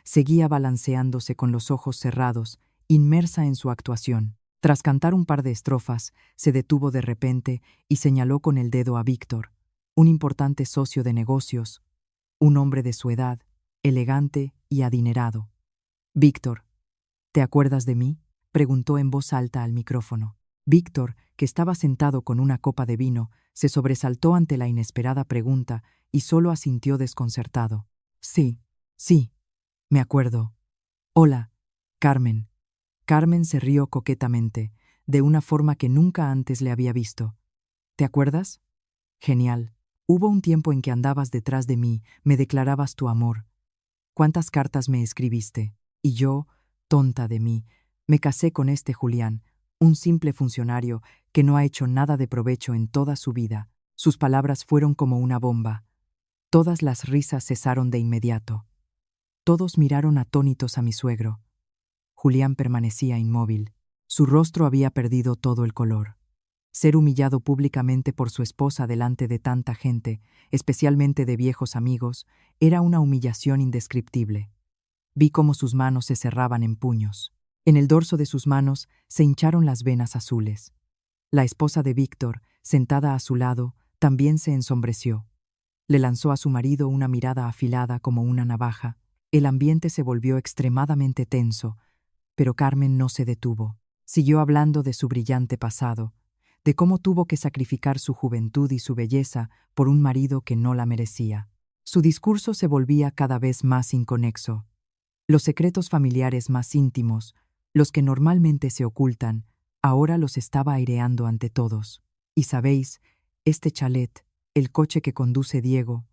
Seguía balanceándose con los ojos cerrados, inmersa en su actuación. Tras cantar un par de estrofas, se detuvo de repente y señaló con el dedo a Víctor, un importante socio de negocios, un hombre de su edad, elegante y adinerado. «Víctor, ¿te acuerdas de mí?», preguntó en voz alta al micrófono. Víctor, que estaba sentado con una copa de vino, se sobresaltó ante la inesperada pregunta y solo asintió desconcertado. «Sí, sí, me acuerdo. Hola, Carmen». Carmen se rió coquetamente, de una forma que nunca antes le había visto. «¿Te acuerdas? Genial. Hubo un tiempo en que andabas detrás de mí, me declarabas tu amor. ¿Cuántas cartas me escribiste? Y yo, tonta de mí, me casé con este Julián, un simple funcionario que no ha hecho nada de provecho en toda su vida». Sus palabras fueron como una bomba. Todas las risas cesaron de inmediato. Todos miraron atónitos a mi suegro. Julián permanecía inmóvil. Su rostro había perdido todo el color. Ser humillado públicamente por su esposa delante de tanta gente, especialmente de viejos amigos, era una humillación indescriptible. Vi cómo sus manos se cerraban en puños. En el dorso de sus manos se hincharon las venas azules. La esposa de Víctor, sentada a su lado, también se ensombreció. Le lanzó a su marido una mirada afilada como una navaja. El ambiente se volvió extremadamente tenso, pero Carmen no se detuvo. Siguió hablando de su brillante pasado, de cómo tuvo que sacrificar su juventud y su belleza por un marido que no la merecía. Su discurso se volvía cada vez más inconexo. Los secretos familiares más íntimos, Los que normalmente se ocultan, ahora los estaba aireando ante todos. Y sabéis, este chalet, el coche que conduce Diego,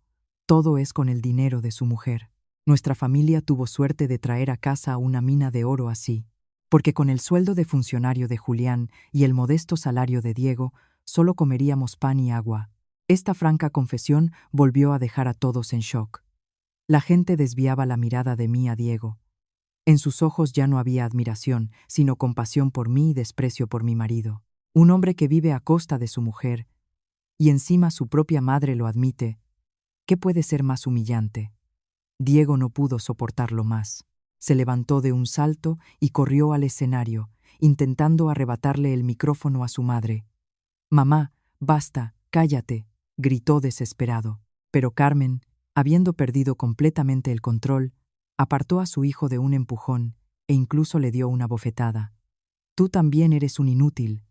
todo es con el dinero de su mujer. Nuestra familia tuvo suerte de traer a casa una mina de oro así, porque con el sueldo de funcionario de Julián y el modesto salario de Diego, solo comeríamos pan y agua. Esta franca confesión volvió a dejar a todos en shock. La gente desviaba la mirada de mí a Diego. En sus ojos ya no había admiración, sino compasión por mí y desprecio por mi marido. Un hombre que vive a costa de su mujer, y encima su propia madre lo admite. ¿Qué puede ser más humillante? Diego no pudo soportarlo más. Se levantó de un salto y corrió al escenario, intentando arrebatarle el micrófono a su madre. «Mamá, basta, cállate», gritó desesperado. Pero Carmen, habiendo perdido completamente el control, apartó a su hijo de un empujón e incluso le dio una bofetada. «Tú también eres un inútil.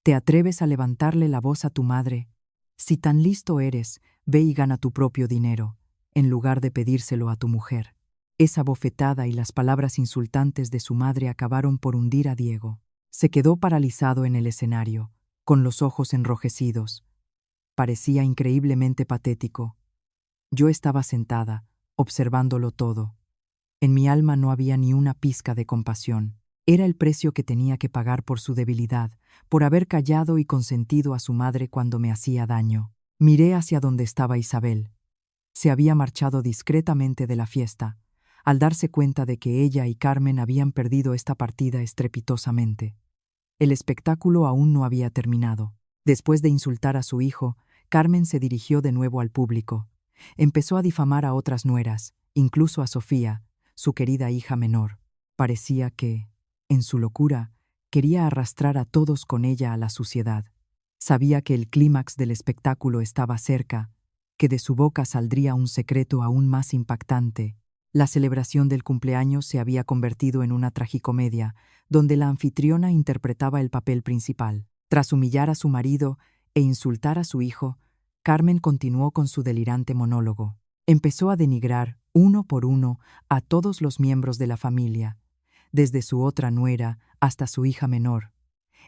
¿Te atreves a levantarle la voz a tu madre? Si tan listo eres, ve y gana tu propio dinero, en lugar de pedírselo a tu mujer». Esa bofetada y las palabras insultantes de su madre acabaron por hundir a Diego. Se quedó paralizado en el escenario, con los ojos enrojecidos. Parecía increíblemente patético. Yo estaba sentada, observándolo todo. En mi alma no había ni una pizca de compasión. Era el precio que tenía que pagar por su debilidad, por haber callado y consentido a su madre cuando me hacía daño. Miré hacia donde estaba Isabel. Se había marchado discretamente de la fiesta, al darse cuenta de que ella y Carmen habían perdido esta partida estrepitosamente. El espectáculo aún no había terminado. Después de insultar a su hijo, Carmen se dirigió de nuevo al público. Empezó a difamar a otras nueras, incluso a Sofía, su querida hija menor. Parecía que, en su locura, quería arrastrar a todos con ella a la suciedad. Sabía que el clímax del espectáculo estaba cerca, que de su boca saldría un secreto aún más impactante. La celebración del cumpleaños se había convertido en una tragicomedia, donde la anfitriona interpretaba el papel principal. Tras humillar a su marido e insultar a su hijo, Carmen continuó con su delirante monólogo. Empezó a denigrar, uno por uno, a todos los miembros de la familia, desde su otra nuera hasta su hija menor,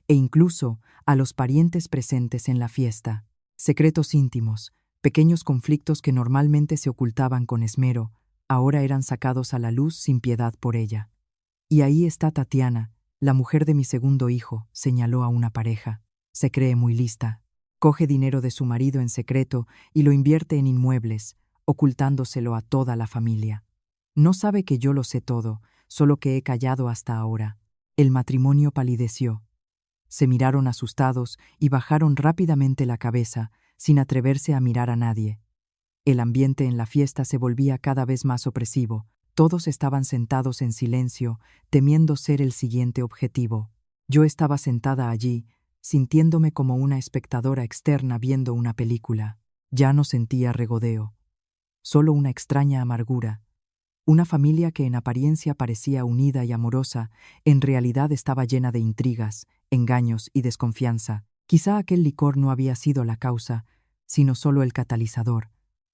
e incluso a los parientes presentes en la fiesta. Secretos íntimos, pequeños conflictos que normalmente se ocultaban con esmero, ahora eran sacados a la luz sin piedad por ella. «Y ahí está Tatiana, la mujer de mi segundo hijo», señaló a una pareja. «Se cree muy lista. Coge dinero de su marido en secreto y lo invierte en inmuebles, ocultándoselo a toda la familia. No sabe que yo lo sé todo, solo que he callado hasta ahora». El matrimonio palideció. Se miraron asustados y bajaron rápidamente la cabeza, sin atreverse a mirar a nadie. El ambiente en la fiesta se volvía cada vez más opresivo. Todos estaban sentados en silencio, temiendo ser el siguiente objetivo. Yo estaba sentada allí, sintiéndome como una espectadora externa viendo una película. Ya no sentía regodeo, solo una extraña amargura. Una familia que en apariencia parecía unida y amorosa, en realidad estaba llena de intrigas, engaños y desconfianza. Quizá aquel licor no había sido la causa, sino solo el catalizador,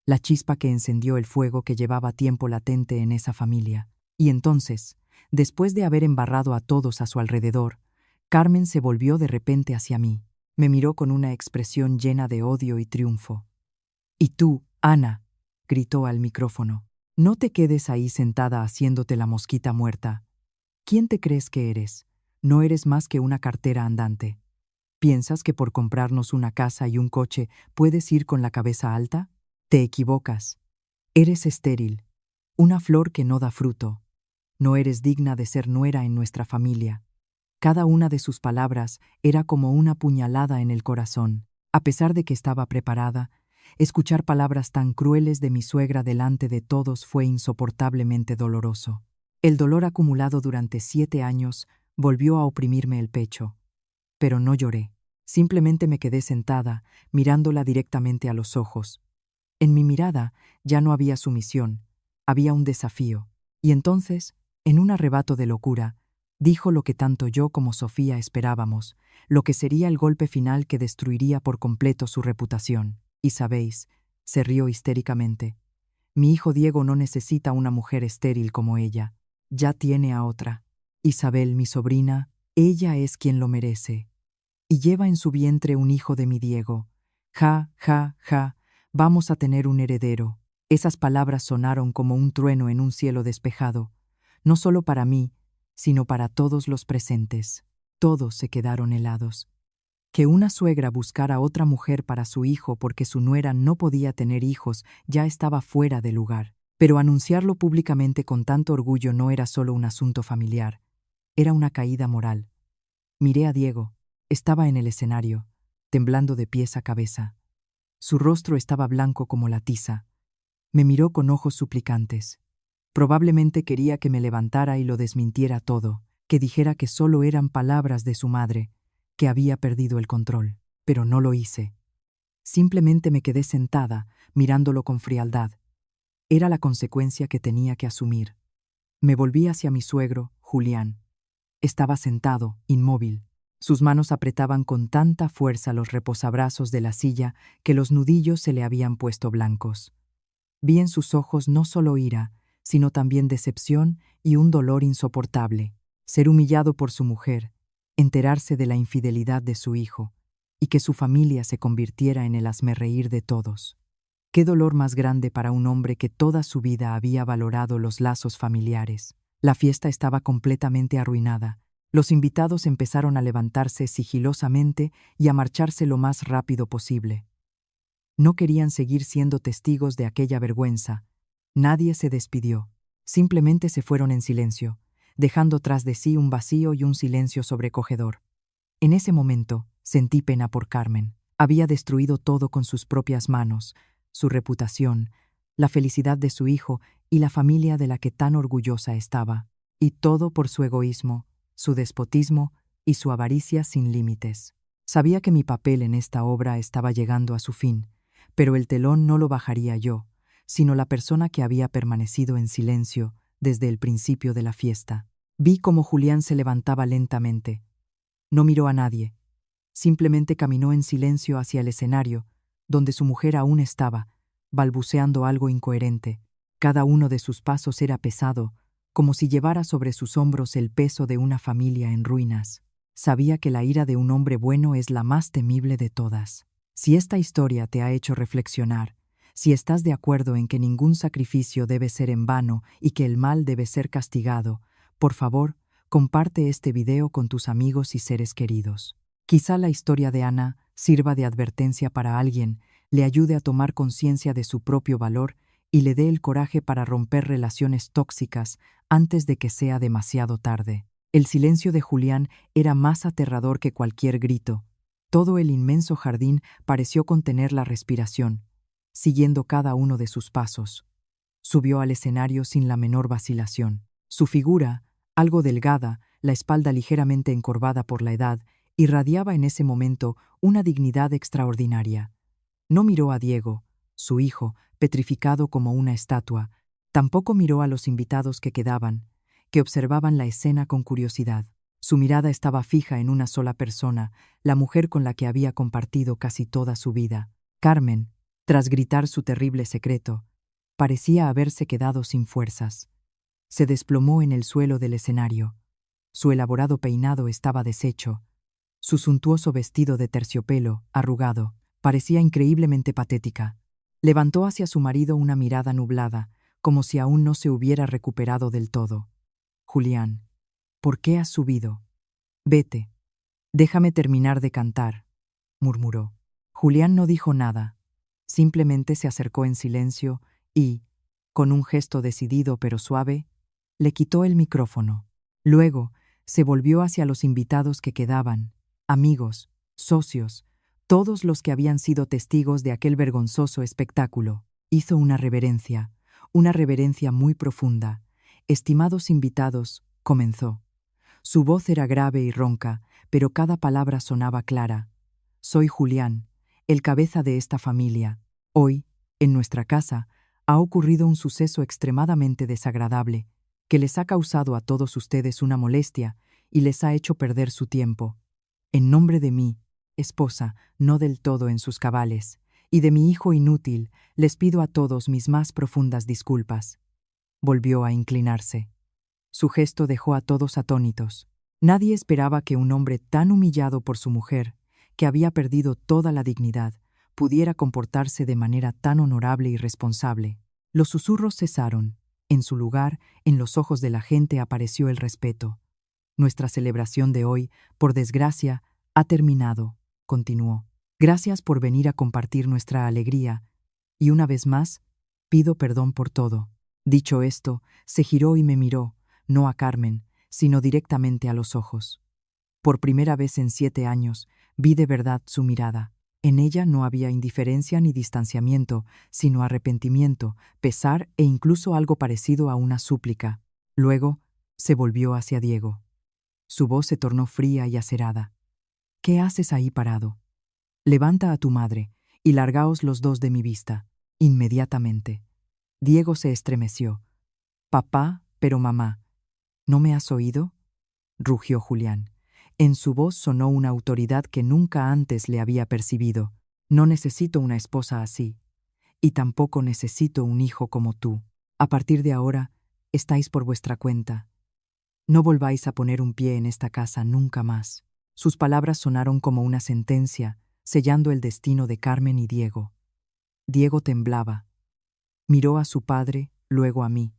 la chispa que encendió el fuego que llevaba tiempo latente en esa familia. Y entonces, después de haber embarrado a todos a su alrededor, Carmen se volvió de repente hacia mí. Me miró con una expresión llena de odio y triunfo. «Y tú, Ana», gritó al micrófono, «no te quedes ahí sentada haciéndote la mosquita muerta. ¿Quién te crees que eres? No eres más que una cartera andante. ¿Piensas que por comprarnos una casa y un coche puedes ir con la cabeza alta? Te equivocas. Eres estéril, una flor que no da fruto. No eres digna de ser nuera en nuestra familia». Cada una de sus palabras era como una puñalada en el corazón. A pesar de que estaba preparada, escuchar palabras tan crueles de mi suegra delante de todos fue insoportablemente doloroso. El dolor acumulado durante 7 años volvió a oprimirme el pecho. Pero no lloré. Simplemente me quedé sentada, mirándola directamente a los ojos. En mi mirada ya no había sumisión, había un desafío. Y entonces, en un arrebato de locura, dijo lo que tanto yo como Sofía esperábamos, lo que sería el golpe final que destruiría por completo su reputación. Y sabéis, se rió histéricamente, mi hijo Diego no necesita una mujer estéril como ella, ya tiene a otra. Isabel, mi sobrina, ella es quien lo merece. Y lleva en su vientre un hijo de mi Diego. Ja, ja, ja, vamos a tener un heredero. Esas palabras sonaron como un trueno en un cielo despejado, no solo para mí, sino para todos los presentes. Todos se quedaron helados. Que una suegra buscara otra mujer para su hijo porque su nuera no podía tener hijos ya estaba fuera de lugar. Pero anunciarlo públicamente con tanto orgullo no era solo un asunto familiar, era una caída moral. Miré a Diego. Estaba en el escenario, temblando de pies a cabeza. Su rostro estaba blanco como la tiza. Me miró con ojos suplicantes. Probablemente quería que me levantara y lo desmintiera todo, que dijera que solo eran palabras de su madre, que había perdido el control. Pero no lo hice. Simplemente me quedé sentada, mirándolo con frialdad. Era la consecuencia que tenía que asumir. Me volví hacia mi suegro, Julián. Estaba sentado, inmóvil. Sus manos apretaban con tanta fuerza los reposabrazos de la silla que los nudillos se le habían puesto blancos. Vi en sus ojos no solo ira, sino también decepción y un dolor insoportable. Ser humillado por su mujer, enterarse de la infidelidad de su hijo, y que su familia se convirtiera en el hazmerreír de todos. Qué dolor más grande para un hombre que toda su vida había valorado los lazos familiares. La fiesta estaba completamente arruinada. Los invitados empezaron a levantarse sigilosamente y a marcharse lo más rápido posible. No querían seguir siendo testigos de aquella vergüenza. Nadie se despidió. Simplemente se fueron en silencio, dejando tras de sí un vacío y un silencio sobrecogedor. En ese momento, sentí pena por Carmen. Había destruido todo con sus propias manos, su reputación, la felicidad de su hijo y la familia de la que tan orgullosa estaba. Y todo por su egoísmo, su despotismo y su avaricia sin límites. Sabía que mi papel en esta obra estaba llegando a su fin, pero el telón no lo bajaría yo, sino la persona que había permanecido en silencio desde el principio de la fiesta. Vi cómo Julián se levantaba lentamente. No miró a nadie. Simplemente caminó en silencio hacia el escenario, donde su mujer aún estaba, balbuceando algo incoherente. Cada uno de sus pasos era pesado, como si llevara sobre sus hombros el peso de una familia en ruinas. Sabía que la ira de un hombre bueno es la más temible de todas. Si esta historia te ha hecho reflexionar, si estás de acuerdo en que ningún sacrificio debe ser en vano y que el mal debe ser castigado, por favor, comparte este video con tus amigos y seres queridos. Quizá la historia de Ana sirva de advertencia para alguien, le ayude a tomar conciencia de su propio valor y le dé el coraje para romper relaciones tóxicas antes de que sea demasiado tarde. El silencio de Julián era más aterrador que cualquier grito. Todo el inmenso jardín pareció contener la respiración, siguiendo cada uno de sus pasos. Subió al escenario sin la menor vacilación. Su figura, algo delgada, la espalda ligeramente encorvada por la edad, irradiaba en ese momento una dignidad extraordinaria. No miró a Diego, su hijo, petrificado como una estatua. Tampoco miró a los invitados que quedaban, que observaban la escena con curiosidad. Su mirada estaba fija en una sola persona, la mujer con la que había compartido casi toda su vida. Carmen, tras gritar su terrible secreto, parecía haberse quedado sin fuerzas. Se desplomó en el suelo del escenario. Su elaborado peinado estaba deshecho. Su suntuoso vestido de terciopelo, arrugado, parecía increíblemente patética. Levantó hacia su marido una mirada nublada, como si aún no se hubiera recuperado del todo. Julián, ¿por qué has subido? Vete. Déjame terminar de cantar, murmuró. Julián no dijo nada. Simplemente se acercó en silencio y, con un gesto decidido pero suave, le quitó el micrófono. Luego, se volvió hacia los invitados que quedaban, amigos, socios, todos los que habían sido testigos de aquel vergonzoso espectáculo. Hizo una reverencia muy profunda. Estimados invitados, comenzó. Su voz era grave y ronca, pero cada palabra sonaba clara. Soy Julián, el cabeza de esta familia. Hoy, en nuestra casa, ha ocurrido un suceso extremadamente desagradable, que les ha causado a todos ustedes una molestia y les ha hecho perder su tiempo. En nombre de mí, esposa, no del todo en sus cabales, y de mi hijo inútil, les pido a todos mis más profundas disculpas. Volvió a inclinarse. Su gesto dejó a todos atónitos. Nadie esperaba que un hombre tan humillado por su mujer, que había perdido toda la dignidad, pudiera comportarse de manera tan honorable y responsable. Los susurros cesaron. En su lugar, en los ojos de la gente apareció el respeto. Nuestra celebración de hoy, por desgracia, ha terminado, continuó. Gracias por venir a compartir nuestra alegría, y una vez más, pido perdón por todo. Dicho esto, se giró y me miró, no a Carmen, sino directamente a los ojos. Por primera vez en 7 años, vi de verdad su mirada. En ella no había indiferencia ni distanciamiento, sino arrepentimiento, pesar e incluso algo parecido a una súplica. Luego, se volvió hacia Diego. Su voz se tornó fría y acerada. ¿Qué haces ahí parado? Levanta a tu madre, y largaos los dos de mi vista, inmediatamente. Diego se estremeció. Papá, pero mamá, ¿no me has oído?, rugió Julián. En su voz sonó una autoridad que nunca antes le había percibido. No necesito una esposa así, y tampoco necesito un hijo como tú. A partir de ahora, estáis por vuestra cuenta. No volváis a poner un pie en esta casa nunca más. Sus palabras sonaron como una sentencia, sellando el destino de Carmen y Diego. Diego temblaba. Miró a su padre, luego a mí.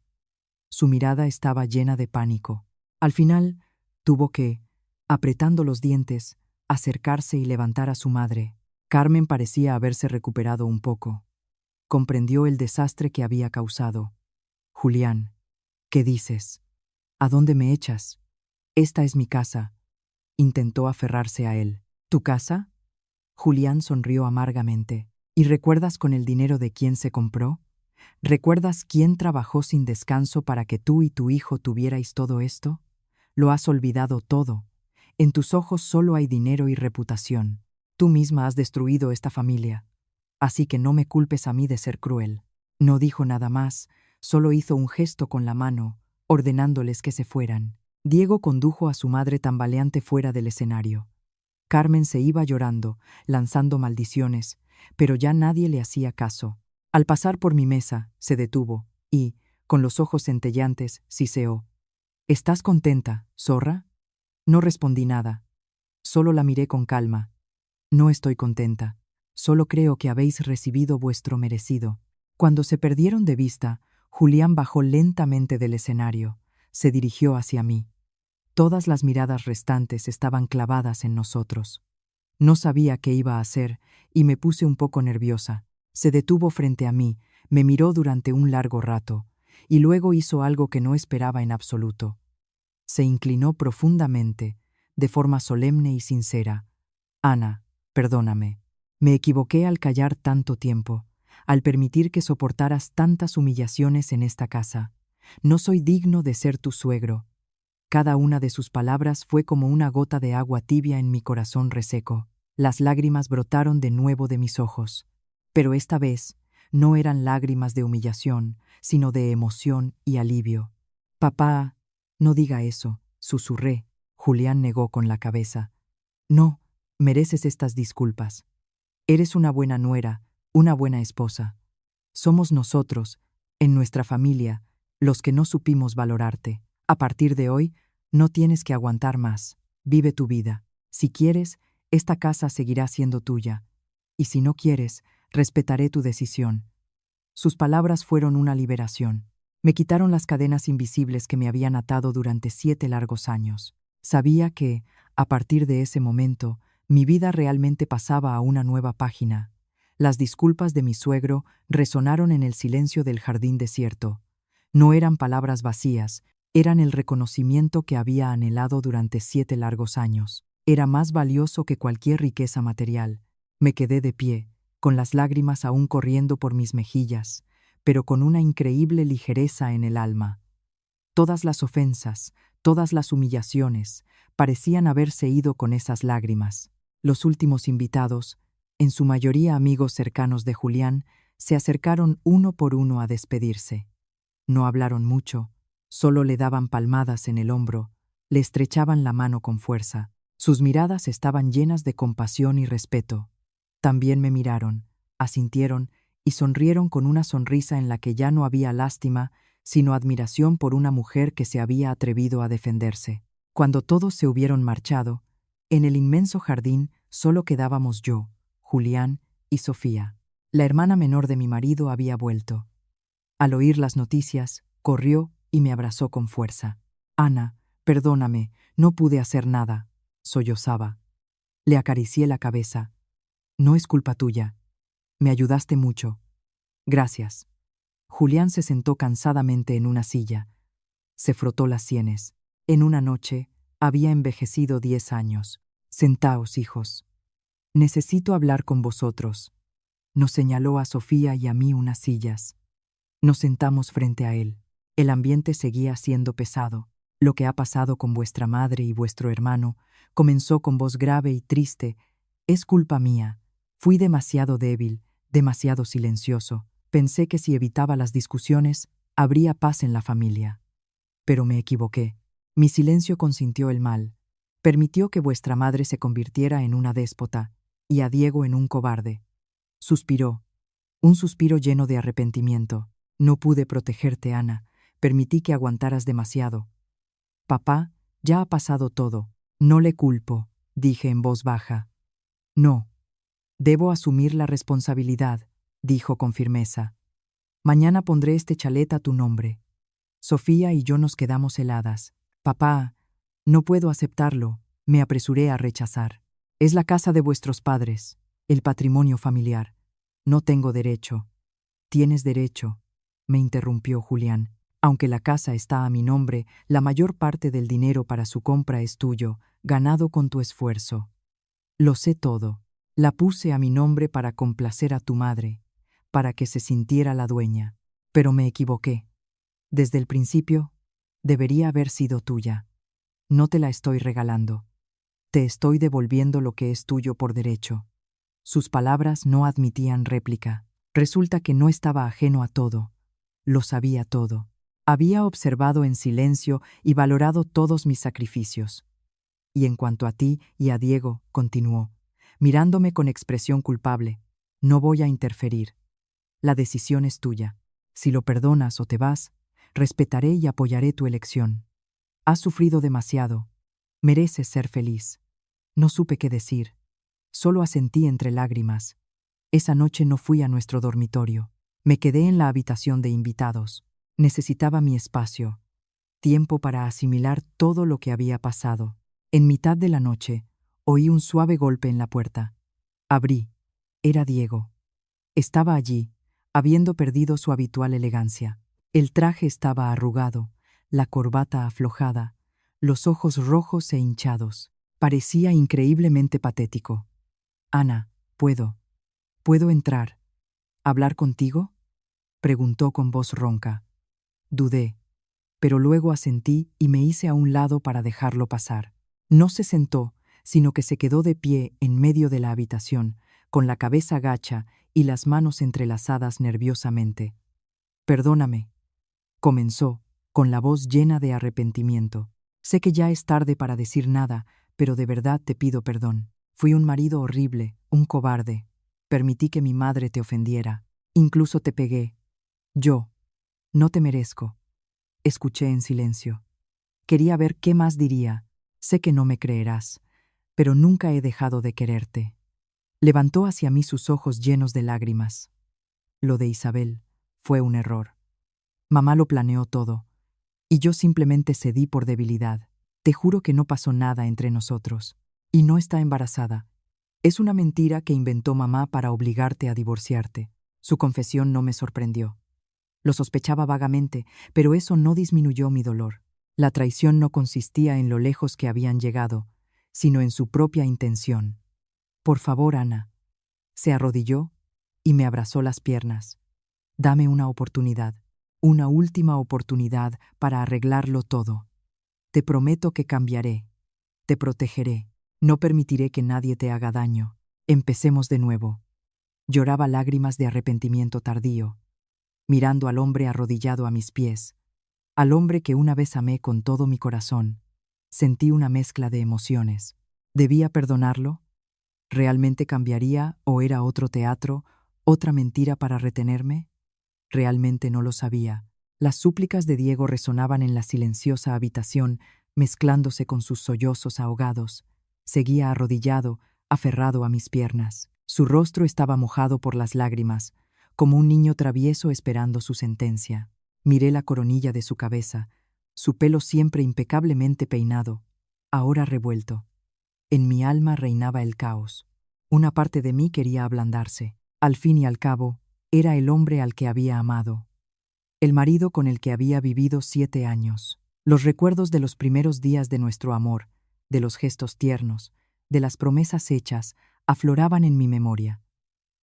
Su mirada estaba llena de pánico. Al final, tuvo que, apretando los dientes, acercarse y levantar a su madre. Carmen parecía haberse recuperado un poco. Comprendió el desastre que había causado. Julián, ¿qué dices? ¿A dónde me echas? Esta es mi casa. Intentó aferrarse a él. ¿Tu casa? Julián sonrió amargamente. ¿Y recuerdas con el dinero de quién se compró? ¿Recuerdas quién trabajó sin descanso para que tú y tu hijo tuvierais todo esto? Lo has olvidado todo. En tus ojos solo hay dinero y reputación. Tú misma has destruido esta familia. Así que no me culpes a mí de ser cruel. No dijo nada más, solo hizo un gesto con la mano, ordenándoles que se fueran. Diego condujo a su madre tambaleante fuera del escenario. Carmen se iba llorando, lanzando maldiciones, pero ya nadie le hacía caso. Al pasar por mi mesa, se detuvo y, con los ojos centelleantes, siseó. ¿Estás contenta, zorra? No respondí nada. Solo la miré con calma. No estoy contenta. Solo creo que habéis recibido vuestro merecido. Cuando se perdieron de vista, Julián bajó lentamente del escenario. Se dirigió hacia mí. Todas las miradas restantes estaban clavadas en nosotros. No sabía qué iba a hacer y me puse un poco nerviosa. Se detuvo frente a mí, me miró durante un largo rato, y luego hizo algo que no esperaba en absoluto. Se inclinó profundamente, de forma solemne y sincera. Ana, perdóname. Me equivoqué al callar tanto tiempo, al permitir que soportaras tantas humillaciones en esta casa. No soy digno de ser tu suegro. Cada una de sus palabras fue como una gota de agua tibia en mi corazón reseco. Las lágrimas brotaron de nuevo de mis ojos. Pero esta vez no eran lágrimas de humillación, sino de emoción y alivio. Papá, no diga eso, susurré. Julián negó con la cabeza. No, mereces estas disculpas. Eres una buena nuera, una buena esposa. Somos nosotros, en nuestra familia, los que no supimos valorarte. A partir de hoy, no tienes que aguantar más. Vive tu vida. Si quieres, esta casa seguirá siendo tuya. Y si no quieres, respetaré tu decisión. Sus palabras fueron una liberación. Me quitaron las cadenas invisibles que me habían atado durante 7 largos años. Sabía que, a partir de ese momento, mi vida realmente pasaba a una nueva página. Las disculpas de mi suegro resonaron en el silencio del jardín desierto. No eran palabras vacías, eran el reconocimiento que había anhelado durante 7 largos años. Era más valioso que cualquier riqueza material. Me quedé de pie, con las lágrimas aún corriendo por mis mejillas, pero con una increíble ligereza en el alma. Todas las ofensas, todas las humillaciones, parecían haberse ido con esas lágrimas. Los últimos invitados, en su mayoría amigos cercanos de Julián, se acercaron uno por uno a despedirse. No hablaron mucho, solo le daban palmadas en el hombro, le estrechaban la mano con fuerza. Sus miradas estaban llenas de compasión y respeto. También me miraron, asintieron y sonrieron con una sonrisa en la que ya no había lástima, sino admiración por una mujer que se había atrevido a defenderse. Cuando todos se hubieron marchado, en el inmenso jardín solo quedábamos yo, Julián y Sofía. La hermana menor de mi marido había vuelto. Al oír las noticias, corrió y me abrazó con fuerza. Ana, perdóname, no pude hacer nada, sollozaba. Le acaricié la cabeza. No es culpa tuya. Me ayudaste mucho. Gracias. Julián se sentó cansadamente en una silla. Se frotó las sienes. En una noche, había envejecido 10 años. Sentaos, hijos. Necesito hablar con vosotros. Nos señaló a Sofía y a mí unas sillas. Nos sentamos frente a él. El ambiente seguía siendo pesado. Lo que ha pasado con vuestra madre y vuestro hermano comenzó con voz grave y triste. Es culpa mía. Fui demasiado débil, demasiado silencioso. Pensé que si evitaba las discusiones, habría paz en la familia. Pero me equivoqué. Mi silencio consintió el mal. Permitió que vuestra madre se convirtiera en una déspota y a Diego en un cobarde. Suspiró. Un suspiro lleno de arrepentimiento. No pude protegerte, Ana. Permití que aguantaras demasiado. Papá, ya ha pasado todo. No le culpo, dije en voz baja. No. Debo asumir la responsabilidad, dijo con firmeza. Mañana pondré este chalet a tu nombre. Sofía y yo nos quedamos heladas. Papá, no puedo aceptarlo, me apresuré a rechazar. Es la casa de vuestros padres, el patrimonio familiar. No tengo derecho. Tienes derecho, me interrumpió Julián. Aunque la casa está a mi nombre, la mayor parte del dinero para su compra es tuyo, ganado con tu esfuerzo. Lo sé todo. La puse a mi nombre para complacer a tu madre, para que se sintiera la dueña. Pero me equivoqué. Desde el principio, debería haber sido tuya. No te la estoy regalando. Te estoy devolviendo lo que es tuyo por derecho. Sus palabras no admitían réplica. Resulta que no estaba ajeno a todo. Lo sabía todo. Había observado en silencio y valorado todos mis sacrificios. Y en cuanto a ti y a Diego, continuó, mirándome con expresión culpable, no voy a interferir. La decisión es tuya. Si lo perdonas o te vas, respetaré y apoyaré tu elección. Has sufrido demasiado. Mereces ser feliz. No supe qué decir. Solo asentí entre lágrimas. Esa noche no fui a nuestro dormitorio. Me quedé en la habitación de invitados. Necesitaba mi espacio, tiempo para asimilar todo lo que había pasado. En mitad de la noche, oí un suave golpe en la puerta. Abrí. Era Diego. Estaba allí, habiendo perdido su habitual elegancia. El traje estaba arrugado, la corbata aflojada, los ojos rojos e hinchados. Parecía increíblemente patético. Ana, ¿puedo entrar? ¿Hablar contigo? Preguntó con voz ronca. Dudé, pero luego asentí y me hice a un lado para dejarlo pasar. No se sentó, sino que se quedó de pie en medio de la habitación, con la cabeza gacha y las manos entrelazadas nerviosamente. Perdóname, comenzó, con la voz llena de arrepentimiento. Sé que ya es tarde para decir nada, pero de verdad te pido perdón. Fui un marido horrible, un cobarde. Permití que mi madre te ofendiera. Incluso te pegué. Yo. No te merezco. Escuché en silencio. Quería ver qué más diría. Sé que no me creerás, pero nunca he dejado de quererte. Levantó hacia mí sus ojos llenos de lágrimas. Lo de Isabel fue un error. Mamá lo planeó todo, y yo simplemente cedí por debilidad. Te juro que no pasó nada entre nosotros. Y no está embarazada. Es una mentira que inventó mamá para obligarte a divorciarte. Su confesión no me sorprendió. Lo sospechaba vagamente, pero eso no disminuyó mi dolor. La traición no consistía en lo lejos que habían llegado, sino en su propia intención. Por favor, Ana. Se arrodilló y me abrazó las piernas. Dame una oportunidad, una última oportunidad para arreglarlo todo. Te prometo que cambiaré. Te protegeré. No permitiré que nadie te haga daño. Empecemos de nuevo. Lloraba lágrimas de arrepentimiento tardío, mirando al hombre arrodillado a mis pies, al hombre que una vez amé con todo mi corazón. Sentí una mezcla de emociones. ¿Debía perdonarlo? ¿Realmente cambiaría o era otro teatro, otra mentira para retenerme? Realmente no lo sabía, Las súplicas de Diego resonaban en la silenciosa habitación, mezclándose con sus sollozos ahogados. Seguía arrodillado, aferrado a mis piernas. Su rostro estaba mojado por las lágrimas, como un niño travieso esperando su sentencia. Miré la coronilla de su cabeza, su pelo siempre impecablemente peinado, ahora revuelto. En mi alma reinaba el caos. Una parte de mí quería ablandarse. Al fin y al cabo, era el hombre al que había amado. El marido con el que había vivido 7 años. Los recuerdos de los primeros días de nuestro amor, de los gestos tiernos, de las promesas hechas, afloraban en mi memoria.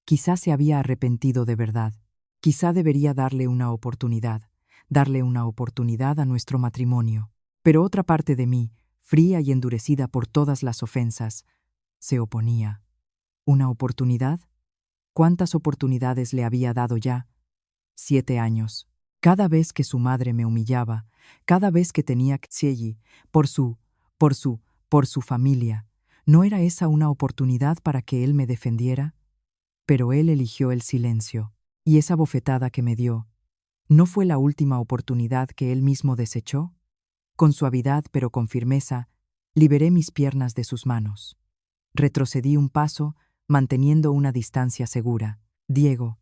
Quizá se había arrepentido de verdad. Quizá debería darle una oportunidad a nuestro matrimonio. Pero otra parte de mí, fría y endurecida por todas las ofensas, se oponía. ¿Una oportunidad? ¿Cuántas oportunidades le había dado ya? 7 años. Cada vez que su madre me humillaba, cada vez que tenía que seguir por su familia, ¿no era esa una oportunidad para que él me defendiera? Pero él eligió el silencio, y esa bofetada que me dio, ¿no fue la última oportunidad que él mismo desechó? Con suavidad pero con firmeza, liberé mis piernas de sus manos. Retrocedí un paso, manteniendo una distancia segura. Diego,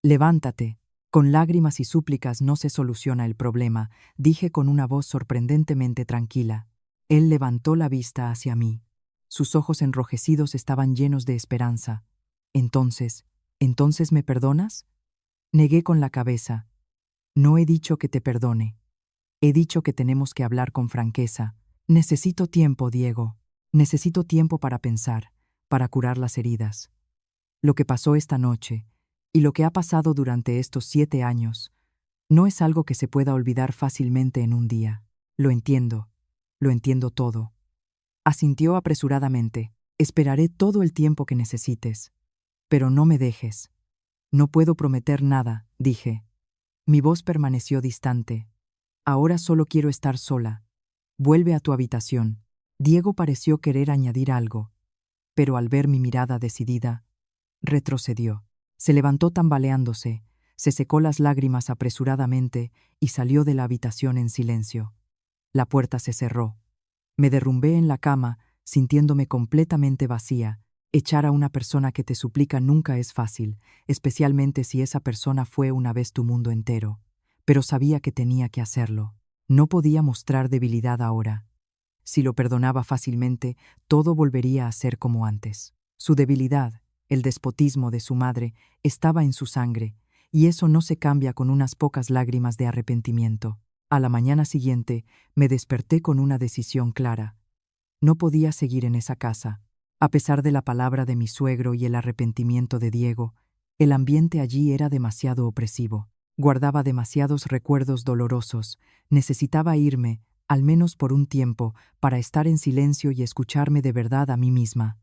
levántate. Con lágrimas y súplicas no se soluciona el problema, dije con una voz sorprendentemente tranquila. Él levantó la vista hacia mí. Sus ojos enrojecidos estaban llenos de esperanza. ¿Entonces me perdonas? Negué con la cabeza. No he dicho que te perdone. He dicho que tenemos que hablar con franqueza. Necesito tiempo, Diego. Necesito tiempo para pensar, para curar las heridas. Lo que pasó esta noche, y lo que ha pasado durante estos 7 años, no es algo que se pueda olvidar fácilmente en un día. Lo entiendo todo. Asintió apresuradamente. Esperaré todo el tiempo que necesites. Pero no me dejes. No puedo prometer nada, dije. Mi voz permaneció distante. Ahora solo quiero estar sola. Vuelve a tu habitación. Diego pareció querer añadir algo, pero al ver mi mirada decidida, retrocedió. Se levantó tambaleándose, se secó las lágrimas apresuradamente y salió de la habitación en silencio. La puerta se cerró. Me derrumbé en la cama, sintiéndome completamente vacía. Echar a una persona que te suplica nunca es fácil, especialmente si esa persona fue una vez tu mundo entero. Pero sabía que tenía que hacerlo. No podía mostrar debilidad ahora. Si lo perdonaba fácilmente, todo volvería a ser como antes. Su debilidad, el despotismo de su madre, estaba en su sangre, y eso no se cambia con unas pocas lágrimas de arrepentimiento. A la mañana siguiente, me desperté con una decisión clara. No podía seguir en esa casa. A pesar de la palabra de mi suegro y el arrepentimiento de Diego, el ambiente allí era demasiado opresivo. Guardaba demasiados recuerdos dolorosos. Necesitaba irme, al menos por un tiempo, para estar en silencio y escucharme de verdad a mí misma.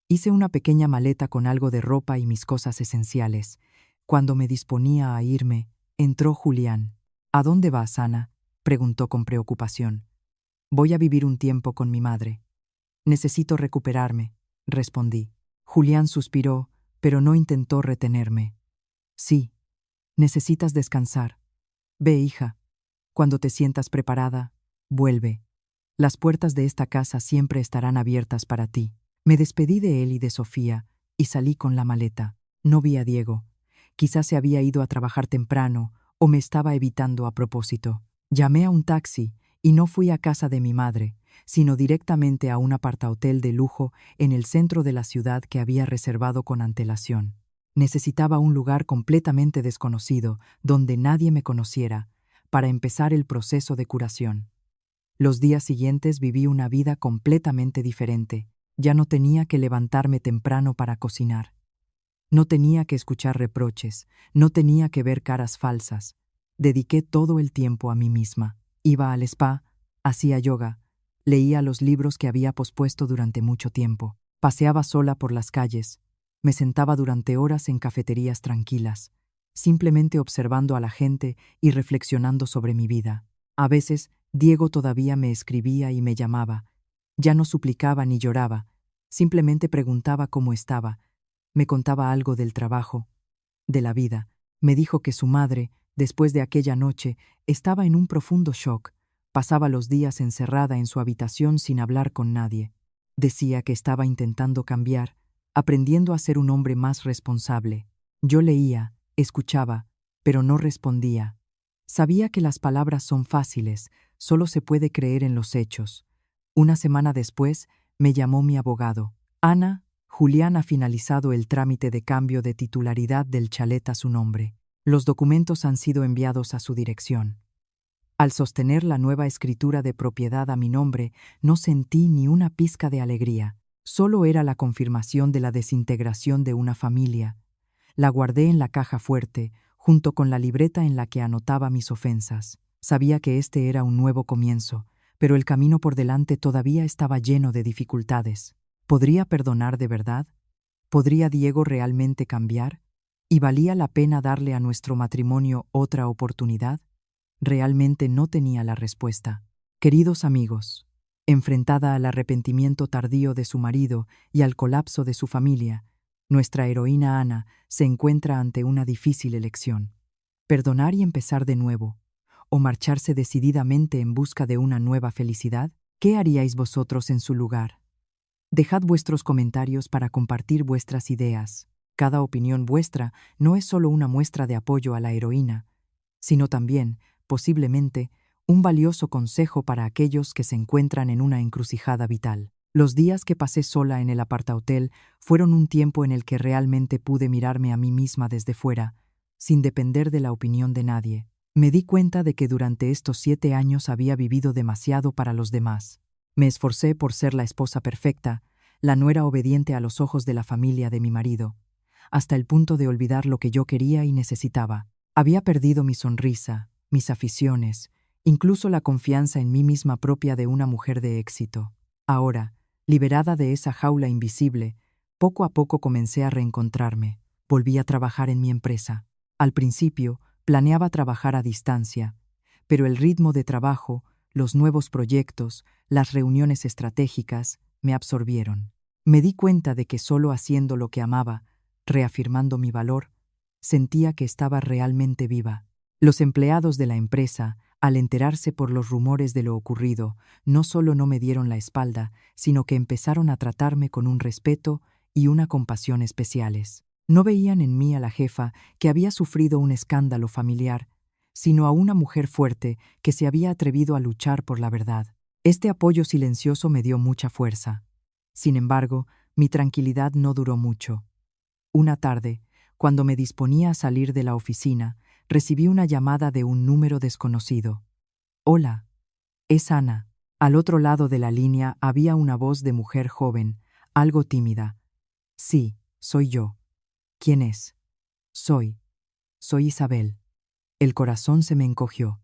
Hice una pequeña maleta con algo de ropa y mis cosas esenciales. Cuando me disponía a irme, entró Julián. ¿A dónde vas, Ana?, preguntó con preocupación. Voy a vivir un tiempo con mi madre. Necesito recuperarme, respondí. Julián suspiró, pero no intentó retenerme. Sí, necesitas descansar. Ve, hija. Cuando te sientas preparada, vuelve. Las puertas de esta casa siempre estarán abiertas para ti. Me despedí de él y de Sofía y salí con la maleta. No vi a Diego. Quizás se había ido a trabajar temprano o me estaba evitando a propósito. Llamé a un taxi y no fui a casa de mi madre, sino directamente a un apartahotel de lujo en el centro de la ciudad que había reservado con antelación. Necesitaba un lugar completamente desconocido, donde nadie me conociera, para empezar el proceso de curación. Los días siguientes viví una vida completamente diferente. Ya no tenía que levantarme temprano para cocinar. No tenía que escuchar reproches, no tenía que ver caras falsas. Dediqué todo el tiempo a mí misma. Iba al spa, hacía yoga, leía los libros que había pospuesto durante mucho tiempo. Paseaba sola por las calles. Me sentaba durante horas en cafeterías tranquilas, simplemente observando a la gente y reflexionando sobre mi vida. A veces, Diego todavía me escribía y me llamaba. Ya no suplicaba ni lloraba, simplemente preguntaba cómo estaba. Me contaba algo del trabajo, de la vida. Me dijo que su madre, Después de aquella noche, estaba en un profundo shock. Pasaba los días encerrada en su habitación sin hablar con nadie. Decía que estaba intentando cambiar, aprendiendo a ser un hombre más responsable. Yo leía, escuchaba, pero no respondía. Sabía que las palabras son fáciles, solo se puede creer en los hechos. Una semana después, me llamó mi abogado. Ana, Julián ha finalizado el trámite de cambio de titularidad del chalet a su nombre. Los documentos han sido enviados a su dirección. Al sostener la nueva escritura de propiedad a mi nombre, no sentí ni una pizca de alegría. Solo era la confirmación de la desintegración de una familia. La guardé en la caja fuerte, junto con la libreta en la que anotaba mis ofensas. Sabía que este era un nuevo comienzo, pero el camino por delante todavía estaba lleno de dificultades. ¿Podría perdonar de verdad? ¿Podría Diego realmente cambiar? ¿Y valía la pena darle a nuestro matrimonio otra oportunidad? Realmente no tenía la respuesta. Queridos amigos, enfrentada al arrepentimiento tardío de su marido y al colapso de su familia, nuestra heroína Ana se encuentra ante una difícil elección. ¿Perdonar y empezar de nuevo? ¿O marcharse decididamente en busca de una nueva felicidad? ¿Qué haríais vosotros en su lugar? Dejad vuestros comentarios para compartir vuestras ideas. Cada opinión vuestra no es solo una muestra de apoyo a la heroína, sino también, posiblemente, un valioso consejo para aquellos que se encuentran en una encrucijada vital. Los días que pasé sola en el apartahotel fueron un tiempo en el que realmente pude mirarme a mí misma desde fuera, sin depender de la opinión de nadie. Me di cuenta de que durante estos 7 años había vivido demasiado para los demás. Me esforcé por ser la esposa perfecta, la nuera obediente a los ojos de la familia de mi marido, hasta el punto de olvidar lo que yo quería y necesitaba. Había perdido mi sonrisa, mis aficiones, incluso la confianza en mí misma propia de una mujer de éxito. Ahora, liberada de esa jaula invisible, poco a poco comencé a reencontrarme. Volví a trabajar en mi empresa. Al principio, planeaba trabajar a distancia, pero el ritmo de trabajo, los nuevos proyectos, las reuniones estratégicas, me absorbieron. Me di cuenta de que solo haciendo lo que amaba, reafirmando mi valor, sentía que estaba realmente viva. Los empleados de la empresa, al enterarse por los rumores de lo ocurrido, no solo no me dieron la espalda, sino que empezaron a tratarme con un respeto y una compasión especiales. No veían en mí a la jefa que había sufrido un escándalo familiar, sino a una mujer fuerte que se había atrevido a luchar por la verdad. Este apoyo silencioso me dio mucha fuerza. Sin embargo, mi tranquilidad no duró mucho. Una tarde, cuando me disponía a salir de la oficina, recibí una llamada de un número desconocido. «Hola, es Ana». Al otro lado de la línea había una voz de mujer joven, algo tímida. «Sí, soy yo». «¿Quién es?» Soy Isabel». El corazón se me encogió.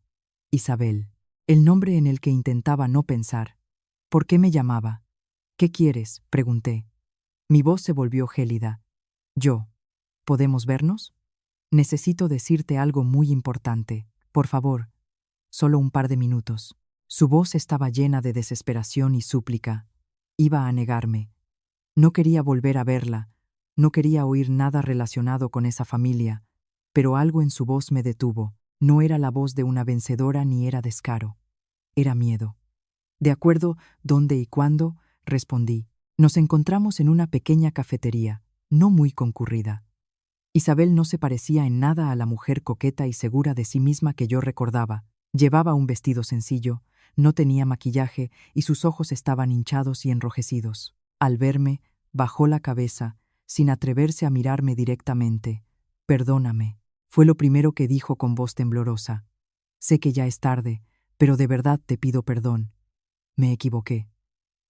Isabel, el nombre en el que intentaba no pensar. ¿Por qué me llamaba? «¿Qué quieres?», pregunté. Mi voz se volvió gélida. «Yo. ¿Podemos vernos? Necesito decirte algo muy importante. Por favor, solo un par de minutos». Su voz estaba llena de desesperación y súplica. Iba a negarme. No quería volver a verla, no quería oír nada relacionado con esa familia, pero algo en su voz me detuvo. No era la voz de una vencedora ni era descaro. Era miedo. «De acuerdo, ¿dónde y cuándo?», respondí. Nos encontramos en una pequeña cafetería, no muy concurrida. Isabel no se parecía en nada a la mujer coqueta y segura de sí misma que yo recordaba. Llevaba un vestido sencillo, no tenía maquillaje y sus ojos estaban hinchados y enrojecidos. Al verme, bajó la cabeza, sin atreverse a mirarme directamente. «Perdóname», fue lo primero que dijo con voz temblorosa. «Sé que ya es tarde, pero de verdad te pido perdón. Me equivoqué».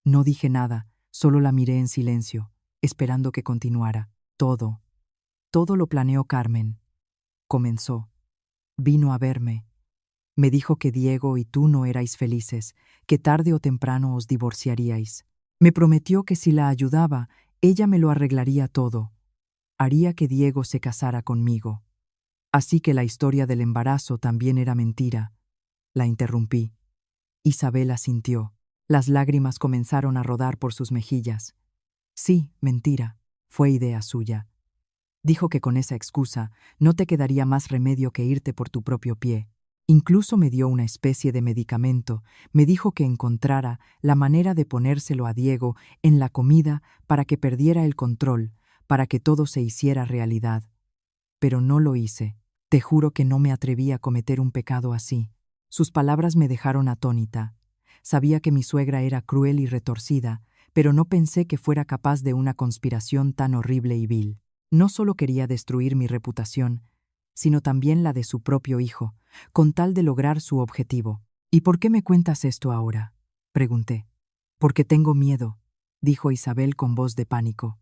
No dije nada, solo la miré en silencio, esperando que continuara. Todo lo planeó Carmen. Comenzó. Vino a verme. Me dijo que Diego y tú no erais felices, que tarde o temprano os divorciaríais. Me prometió que si la ayudaba, ella me lo arreglaría todo. Haría que Diego se casara conmigo. Así que la historia del embarazo también era mentira. La interrumpí. Isabel asintió. Las lágrimas comenzaron a rodar por sus mejillas. Sí, mentira. Fue idea suya. Dijo que con esa excusa no te quedaría más remedio que irte por tu propio pie. Incluso me dio una especie de medicamento, me dijo que encontrara la manera de ponérselo a Diego en la comida para que perdiera el control, para que todo se hiciera realidad. Pero no lo hice. Te juro que no me atreví a cometer un pecado así. Sus palabras me dejaron atónita. Sabía que mi suegra era cruel y retorcida, pero no pensé que fuera capaz de una conspiración tan horrible y vil. No solo quería destruir mi reputación, sino también la de su propio hijo, con tal de lograr su objetivo. ¿Y por qué me cuentas esto ahora?, pregunté. Porque tengo miedo, dijo Isabel con voz de pánico.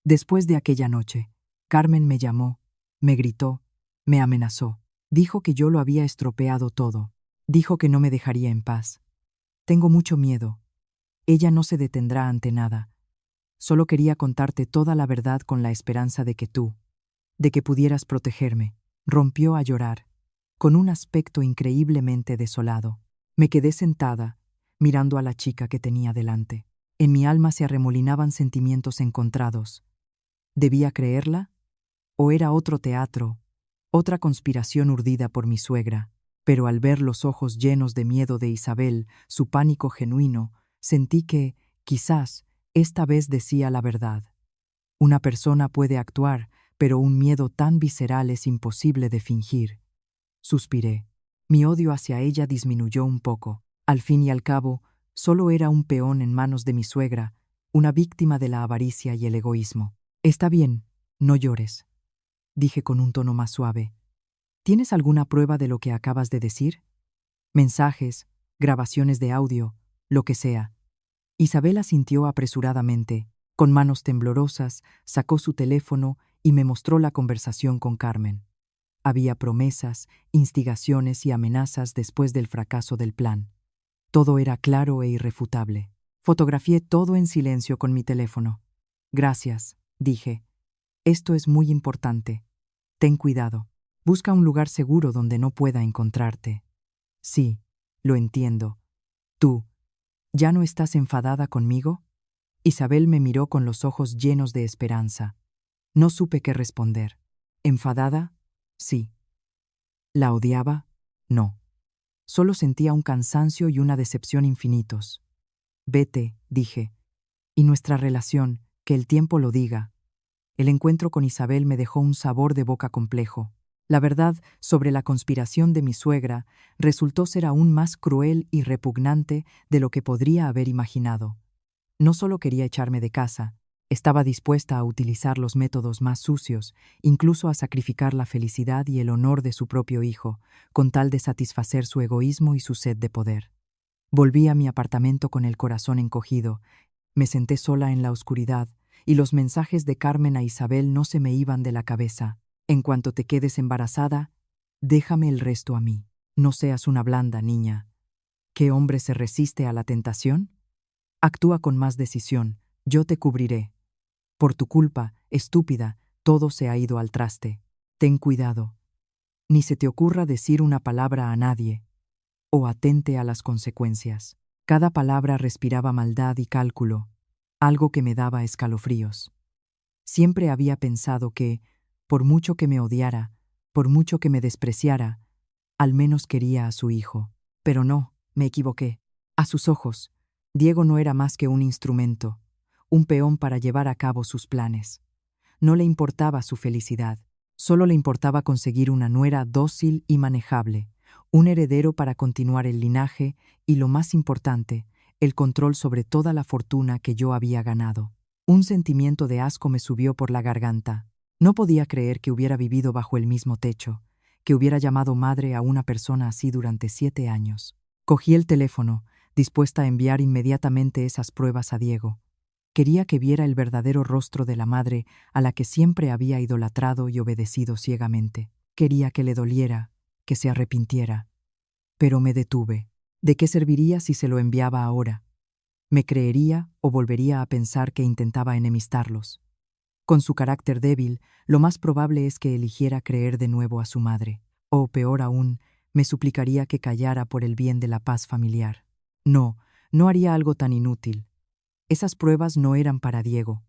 Después de aquella noche, Carmen me llamó, me gritó, me amenazó. Dijo que yo lo había estropeado todo. Dijo que no me dejaría en paz. Tengo mucho miedo. Ella no se detendrá ante nada. Solo quería contarte toda la verdad con la esperanza de que pudieras protegerme. Rompió a llorar, con un aspecto increíblemente desolado. Me quedé sentada, mirando a la chica que tenía delante. En mi alma se arremolinaban sentimientos encontrados. ¿Debía creerla? ¿O era otro teatro, otra conspiración urdida por mi suegra? Pero al ver los ojos llenos de miedo de Isabel, su pánico genuino, sentí que, quizás, esta vez decía la verdad. Una persona puede actuar, pero un miedo tan visceral es imposible de fingir. Suspiré. Mi odio hacia ella disminuyó un poco. Al fin y al cabo, solo era un peón en manos de mi suegra, una víctima de la avaricia y el egoísmo. Está bien, no llores, dije con un tono más suave. ¿Tienes alguna prueba de lo que acabas de decir? Mensajes, grabaciones de audio, lo que sea. Isabel asintió apresuradamente. Con manos temblorosas, sacó su teléfono y me mostró la conversación con Carmen. Había promesas, instigaciones y amenazas después del fracaso del plan. Todo era claro e irrefutable. Fotografié todo en silencio con mi teléfono. Gracias, dije. Esto es muy importante. Ten cuidado. Busca un lugar seguro donde no pueda encontrarte. Sí, lo entiendo. ¿Tú ya no estás enfadada conmigo? Isabel me miró con los ojos llenos de esperanza. No supe qué responder. ¿Enfadada? Sí. ¿La odiaba? No. Solo sentía un cansancio y una decepción infinitos. Vete, dije. Y nuestra relación, que el tiempo lo diga. El encuentro con Isabel me dejó un sabor de boca complejo. La verdad sobre la conspiración de mi suegra resultó ser aún más cruel y repugnante de lo que podría haber imaginado. No solo quería echarme de casa, estaba dispuesta a utilizar los métodos más sucios, incluso a sacrificar la felicidad y el honor de su propio hijo, con tal de satisfacer su egoísmo y su sed de poder. Volví a mi apartamento con el corazón encogido, me senté sola en la oscuridad, y los mensajes de Carmen a Isabel no se me iban de la cabeza. En cuanto te quedes embarazada, déjame el resto a mí. No seas una blanda, niña. ¿Qué hombre se resiste a la tentación? Actúa con más decisión, yo te cubriré. Por tu culpa, estúpida, todo se ha ido al traste. Ten cuidado. Ni se te ocurra decir una palabra a nadie, o atente a las consecuencias. Cada palabra respiraba maldad y cálculo, algo que me daba escalofríos. Siempre había pensado que, por mucho que me odiara, por mucho que me despreciara, al menos quería a su hijo. Pero no, me equivoqué. A sus ojos, Diego no era más que un instrumento, un peón para llevar a cabo sus planes. No le importaba su felicidad, solo le importaba conseguir una nuera dócil y manejable, un heredero para continuar el linaje y, lo más importante, el control sobre toda la fortuna que yo había ganado. Un sentimiento de asco me subió por la garganta. No podía creer que hubiera vivido bajo el mismo techo, que hubiera llamado madre a una persona así durante 7 años. Cogí el teléfono, dispuesta a enviar inmediatamente esas pruebas a Diego. Quería que viera el verdadero rostro de la madre a la que siempre había idolatrado y obedecido ciegamente. Quería que le doliera, que se arrepintiera. Pero me detuve. ¿De qué serviría si se lo enviaba ahora? ¿Me creería o volvería a pensar que intentaba enemistarlos? Con su carácter débil, lo más probable es que eligiera creer de nuevo a su madre. O, peor aún, me suplicaría que callara por el bien de la paz familiar. No, no haría algo tan inútil. Esas pruebas no eran para Diego.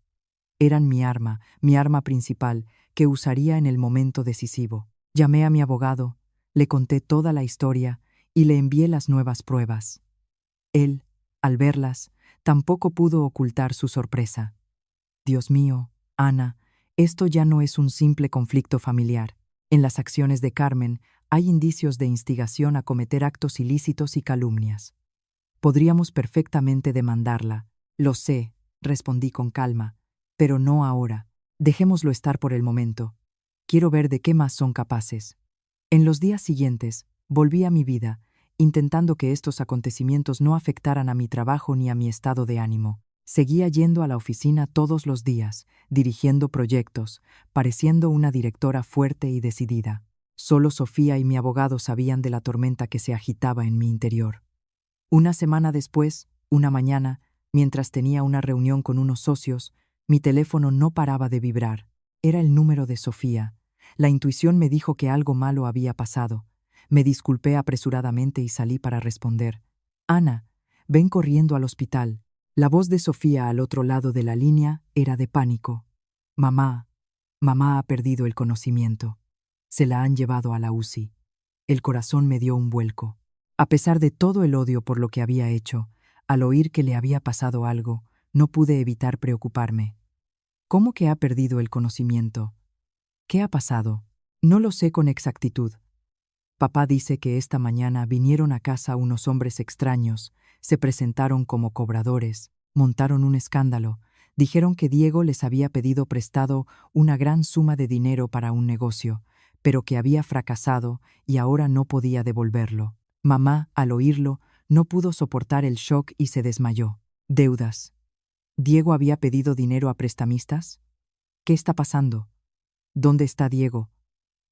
Eran mi arma principal, que usaría en el momento decisivo. Llamé a mi abogado, le conté toda la historia y le envié las nuevas pruebas. Él, al verlas, tampoco pudo ocultar su sorpresa. Dios mío, Ana, esto ya no es un simple conflicto familiar. En las acciones de Carmen hay indicios de instigación a cometer actos ilícitos y calumnias. Podríamos perfectamente demandarla. Lo sé, respondí con calma, pero no ahora. Dejémoslo estar por el momento. Quiero ver de qué más son capaces. En los días siguientes, volví a mi vida, intentando que estos acontecimientos no afectaran a mi trabajo ni a mi estado de ánimo. Seguía yendo a la oficina todos los días, dirigiendo proyectos, pareciendo una directora fuerte y decidida. Solo Sofía y mi abogado sabían de la tormenta que se agitaba en mi interior. Una semana después, una mañana, mientras tenía una reunión con unos socios, mi teléfono no paraba de vibrar. Era el número de Sofía. La intuición me dijo que algo malo había pasado. Me disculpé apresuradamente y salí para responder. Ana, ven corriendo al hospital. La voz de Sofía al otro lado de la línea era de pánico. Mamá ha perdido el conocimiento. Se la han llevado a la UCI. El corazón me dio un vuelco. A pesar de todo el odio por lo que había hecho, al oír que le había pasado algo, no pude evitar preocuparme. ¿Cómo que ha perdido el conocimiento? ¿Qué ha pasado? No lo sé con exactitud. Papá dice que esta mañana vinieron a casa unos hombres extraños, se presentaron como cobradores, montaron un escándalo, dijeron que Diego les había pedido prestado una gran suma de dinero para un negocio, pero que había fracasado y ahora no podía devolverlo. Mamá, al oírlo, no pudo soportar el shock y se desmayó. Deudas. ¿Diego había pedido dinero a prestamistas? ¿Qué está pasando? ¿Dónde está Diego?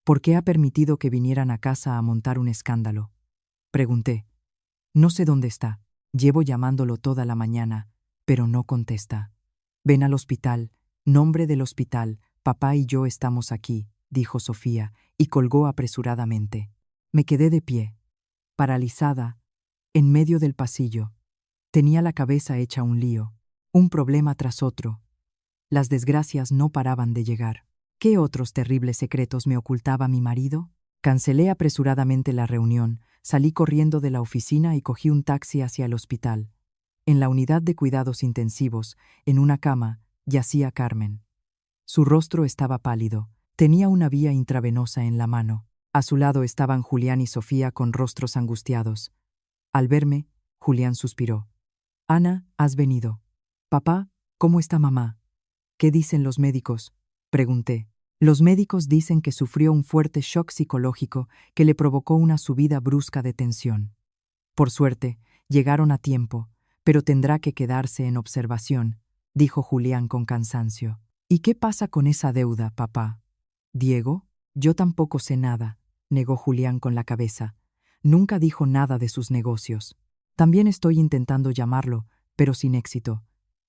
¿Por qué ha permitido que vinieran a casa a montar un escándalo? Pregunté. No sé dónde está. Llevo llamándolo toda la mañana, pero no contesta. Ven al hospital. Nombre del hospital. Papá y yo estamos aquí, dijo Sofía, y colgó apresuradamente. Me quedé de pie, paralizada, en medio del pasillo. Tenía la cabeza hecha un lío, un problema tras otro. Las desgracias no paraban de llegar. ¿Qué otros terribles secretos me ocultaba mi marido? Cancelé apresuradamente la reunión, salí corriendo de la oficina y cogí un taxi hacia el hospital. En la unidad de cuidados intensivos, en una cama, yacía Carmen. Su rostro estaba pálido, tenía una vía intravenosa en la mano. A su lado estaban Julián y Sofía con rostros angustiados. Al verme, Julián suspiró. Ana, has venido. Papá, ¿cómo está mamá? ¿Qué dicen los médicos? Pregunté. Los médicos dicen que sufrió un fuerte shock psicológico que le provocó una subida brusca de tensión. Por suerte, llegaron a tiempo, pero tendrá que quedarse en observación, dijo Julián con cansancio. ¿Y qué pasa con esa deuda, papá? ¿Diego? Yo tampoco sé nada, negó Julián con la cabeza. Nunca dijo nada de sus negocios. También estoy intentando llamarlo, pero sin éxito.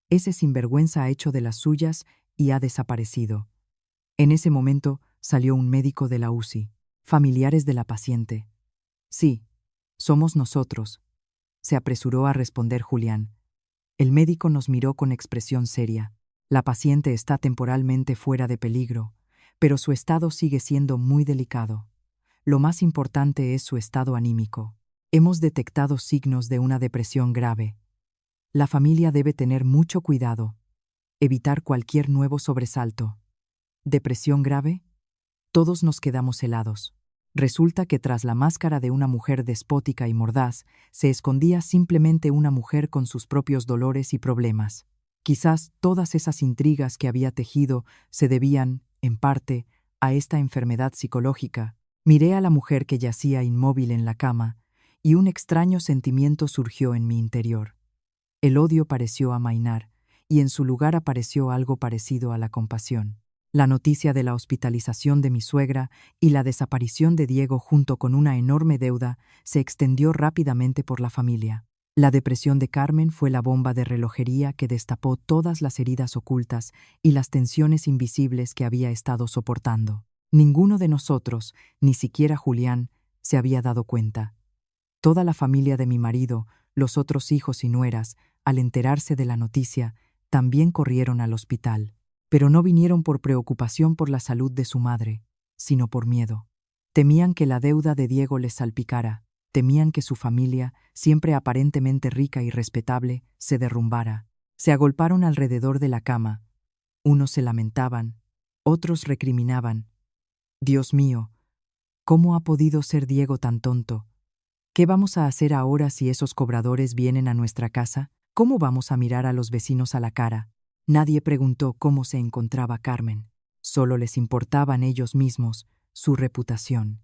Ese sinvergüenza ha hecho de las suyas y ha desaparecido. En ese momento salió un médico de la UCI. Familiares de la paciente. Sí, somos nosotros, se apresuró a responder Julián. El médico nos miró con expresión seria. La paciente está temporalmente fuera de peligro, pero su estado sigue siendo muy delicado. Lo más importante es su estado anímico. Hemos detectado signos de una depresión grave. La familia debe tener mucho cuidado, evitar cualquier nuevo sobresalto. ¿Depresión grave? Todos nos quedamos helados. Resulta que tras la máscara de una mujer despótica y mordaz, se escondía simplemente una mujer con sus propios dolores y problemas. Quizás todas esas intrigas que había tejido se debían, en parte, a esta enfermedad psicológica. Miré a la mujer que yacía inmóvil en la cama, y un extraño sentimiento surgió en mi interior. El odio pareció amainar, y en su lugar apareció algo parecido a la compasión. La noticia de la hospitalización de mi suegra y la desaparición de Diego junto con una enorme deuda se extendió rápidamente por la familia. La depresión de Carmen fue la bomba de relojería que destapó todas las heridas ocultas y las tensiones invisibles que había estado soportando. Ninguno de nosotros, ni siquiera Julián, se había dado cuenta. Toda la familia de mi marido, los otros hijos y nueras, al enterarse de la noticia, también corrieron al hospital. Pero no vinieron por preocupación por la salud de su madre, sino por miedo. Temían que la deuda de Diego les salpicara, temían que su familia, siempre aparentemente rica y respetable, se derrumbara. Se agolparon alrededor de la cama. Unos se lamentaban, otros recriminaban. Dios mío, ¿cómo ha podido ser Diego tan tonto? ¿Qué vamos a hacer ahora si esos cobradores vienen a nuestra casa? ¿Cómo vamos a mirar a los vecinos a la cara? Nadie preguntó cómo se encontraba Carmen. Solo les importaban ellos mismos, su reputación.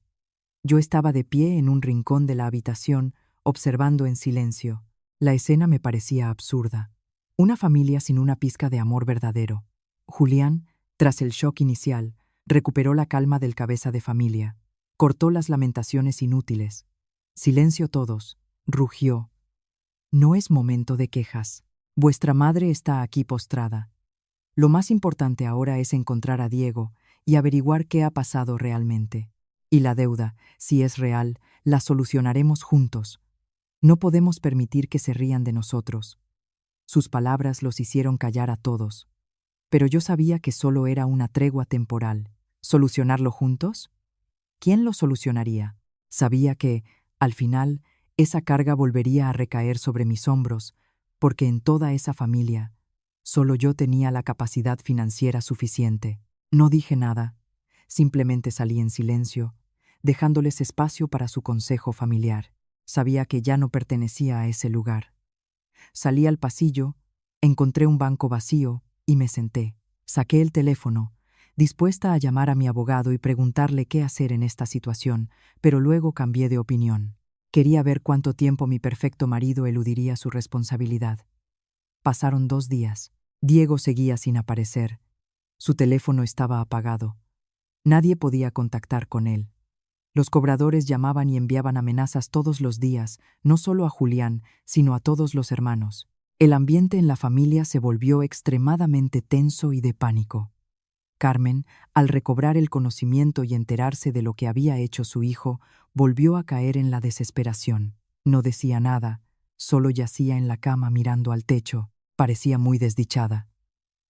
Yo estaba de pie en un rincón de la habitación, observando en silencio. La escena me parecía absurda. Una familia sin una pizca de amor verdadero. Julián, tras el shock inicial, recuperó la calma del cabeza de familia. Cortó las lamentaciones inútiles. Silencio todos, rugió. No es momento de quejas. Vuestra madre está aquí postrada. Lo más importante ahora es encontrar a Diego y averiguar qué ha pasado realmente. Y la deuda, si es real, la solucionaremos juntos. No podemos permitir que se rían de nosotros. Sus palabras los hicieron callar a todos. Pero yo sabía que solo era una tregua temporal. ¿Solucionarlo juntos? ¿Quién lo solucionaría? Sabía que, al final, esa carga volvería a recaer sobre mis hombros, porque en toda esa familia, solo yo tenía la capacidad financiera suficiente. No dije nada, simplemente salí en silencio, dejándoles espacio para su consejo familiar. Sabía que ya no pertenecía a ese lugar. Salí al pasillo, encontré un banco vacío y me senté. Saqué el teléfono, dispuesta a llamar a mi abogado y preguntarle qué hacer en esta situación, pero luego cambié de opinión. Quería ver cuánto tiempo mi perfecto marido eludiría su responsabilidad. Pasaron 2 días. Diego seguía sin aparecer. Su teléfono estaba apagado. Nadie podía contactar con él. Los cobradores llamaban y enviaban amenazas todos los días, no solo a Julián, sino a todos los hermanos. El ambiente en la familia se volvió extremadamente tenso y de pánico. Carmen, al recobrar el conocimiento y enterarse de lo que había hecho su hijo, volvió a caer en la desesperación. No decía nada, solo yacía en la cama mirando al techo. Parecía muy desdichada.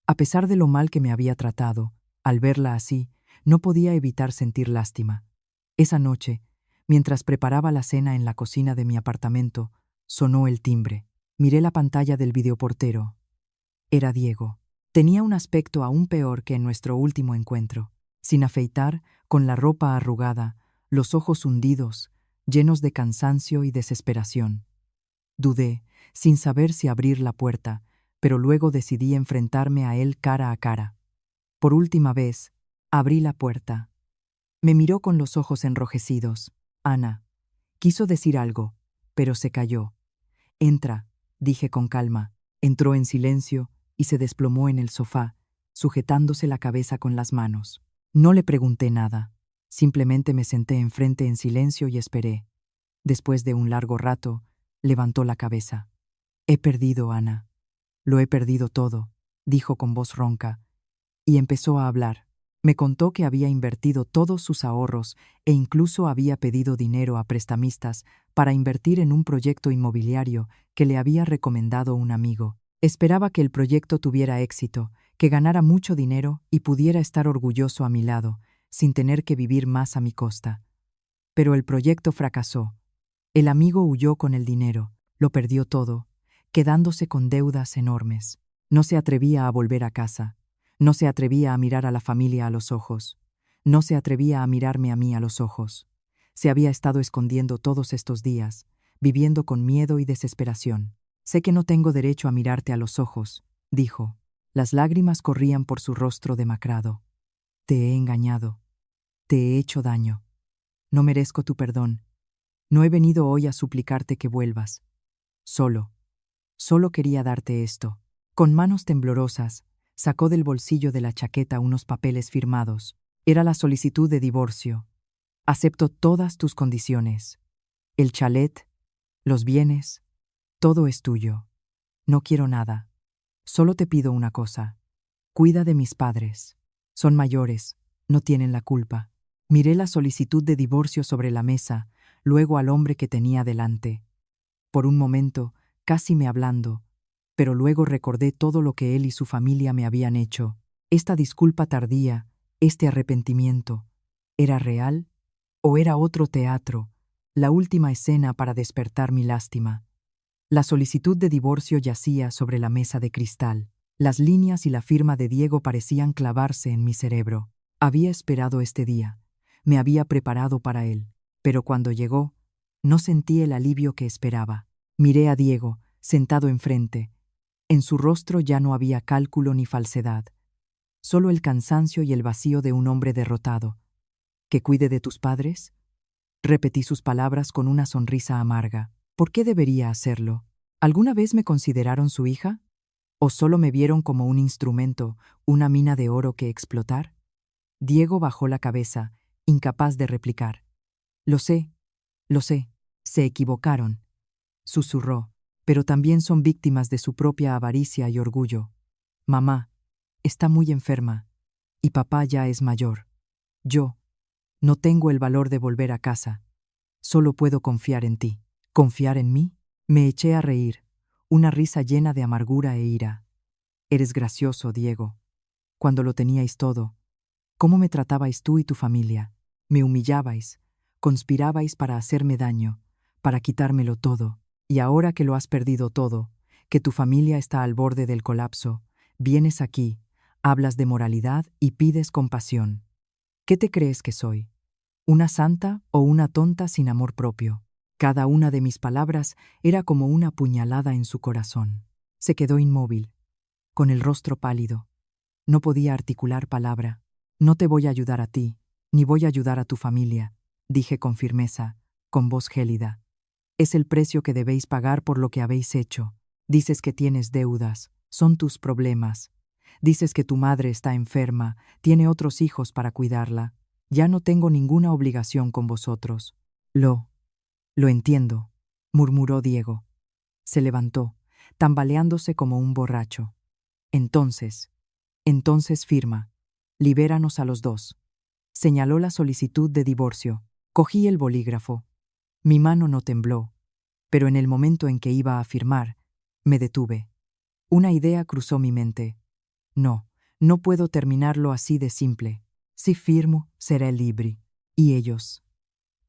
A pesar de lo mal que me había tratado, al verla así, no podía evitar sentir lástima. Esa noche, mientras preparaba la cena en la cocina de mi apartamento, sonó el timbre. Miré la pantalla del videoportero. Era Diego. Tenía un aspecto aún peor que en nuestro último encuentro. Sin afeitar, con la ropa arrugada, los ojos hundidos, llenos de cansancio y desesperación. Dudé, sin saber si abrir la puerta, pero luego decidí enfrentarme a él cara a cara. Por última vez, abrí la puerta. Me miró con los ojos enrojecidos. Ana. Quiso decir algo, pero se calló. Entra, dije con calma. Entró en silencio y se desplomó en el sofá, sujetándose la cabeza con las manos. No le pregunté nada. Simplemente me senté enfrente en silencio y esperé. Después de un largo rato, levantó la cabeza. He perdido, Ana. Lo he perdido todo, dijo con voz ronca, y empezó a hablar. Me contó que había invertido todos sus ahorros e incluso había pedido dinero a prestamistas para invertir en un proyecto inmobiliario que le había recomendado un amigo. Esperaba que el proyecto tuviera éxito, que ganara mucho dinero y pudiera estar orgulloso a mi lado, sin tener que vivir más a mi costa. Pero el proyecto fracasó. El amigo huyó con el dinero, lo perdió todo, quedándose con deudas enormes. No se atrevía a volver a casa. No se atrevía a mirar a la familia a los ojos. No se atrevía a mirarme a mí a los ojos. Se había estado escondiendo todos estos días, viviendo con miedo y desesperación. Sé que no tengo derecho a mirarte a los ojos, dijo. Las lágrimas corrían por su rostro demacrado. Te he engañado. Te he hecho daño. No merezco tu perdón. No he venido hoy a suplicarte que vuelvas. Solo quería darte esto. Con manos temblorosas, sacó del bolsillo de la chaqueta unos papeles firmados. Era la solicitud de divorcio. Acepto todas tus condiciones. El chalet, los bienes, todo es tuyo. No quiero nada. Solo te pido una cosa. Cuida de mis padres. Son mayores, no tienen la culpa. Miré la solicitud de divorcio sobre la mesa, luego al hombre que tenía delante. Por un momento, casi me hablando, pero luego recordé todo lo que él y su familia me habían hecho. Esta disculpa tardía, este arrepentimiento, ¿era real o era otro teatro, la última escena para despertar mi lástima? La solicitud de divorcio yacía sobre la mesa de cristal. Las líneas y la firma de Diego parecían clavarse en mi cerebro. Había esperado este día. Me había preparado para él. Pero cuando llegó, no sentí el alivio que esperaba. Miré a Diego, sentado enfrente. En su rostro ya no había cálculo ni falsedad. Solo el cansancio y el vacío de un hombre derrotado. ¿Que cuide de tus padres? Repetí sus palabras con una sonrisa amarga. ¿Por qué debería hacerlo? ¿Alguna vez me consideraron su hija? ¿O solo me vieron como un instrumento, una mina de oro que explotar? Diego bajó la cabeza, incapaz de replicar. Lo sé, se equivocaron, susurró, pero también son víctimas de su propia avaricia y orgullo. Mamá está muy enferma, y papá ya es mayor. Yo no tengo el valor de volver a casa. Solo puedo confiar en ti. ¿Confiar en mí? Me eché a reír, una risa llena de amargura e ira. Eres gracioso, Diego. Cuando lo teníais todo, ¿cómo me tratabais tú y tu familia? Me humillabais, conspirabais para hacerme daño, para quitármelo todo. Y ahora que lo has perdido todo, que tu familia está al borde del colapso, vienes aquí, hablas de moralidad y pides compasión. ¿Qué te crees que soy? ¿Una santa o una tonta sin amor propio? Cada una de mis palabras era como una puñalada en su corazón. Se quedó inmóvil, con el rostro pálido. No podía articular palabra. No te voy a ayudar a ti, ni voy a ayudar a tu familia, dije con firmeza, con voz gélida. Es el precio que debéis pagar por lo que habéis hecho. Dices que tienes deudas, son tus problemas. Dices que tu madre está enferma, tiene otros hijos para cuidarla. Ya no tengo ninguna obligación con vosotros. Lo entiendo, murmuró Diego. Se levantó, tambaleándose como un borracho. Entonces firma. Libéranos a los dos. Señaló la solicitud de divorcio. Cogí el bolígrafo. Mi mano no tembló, pero en el momento en que iba a firmar, me detuve. Una idea cruzó mi mente. No puedo terminarlo así de simple. Si firmo, seré libre. Y ellos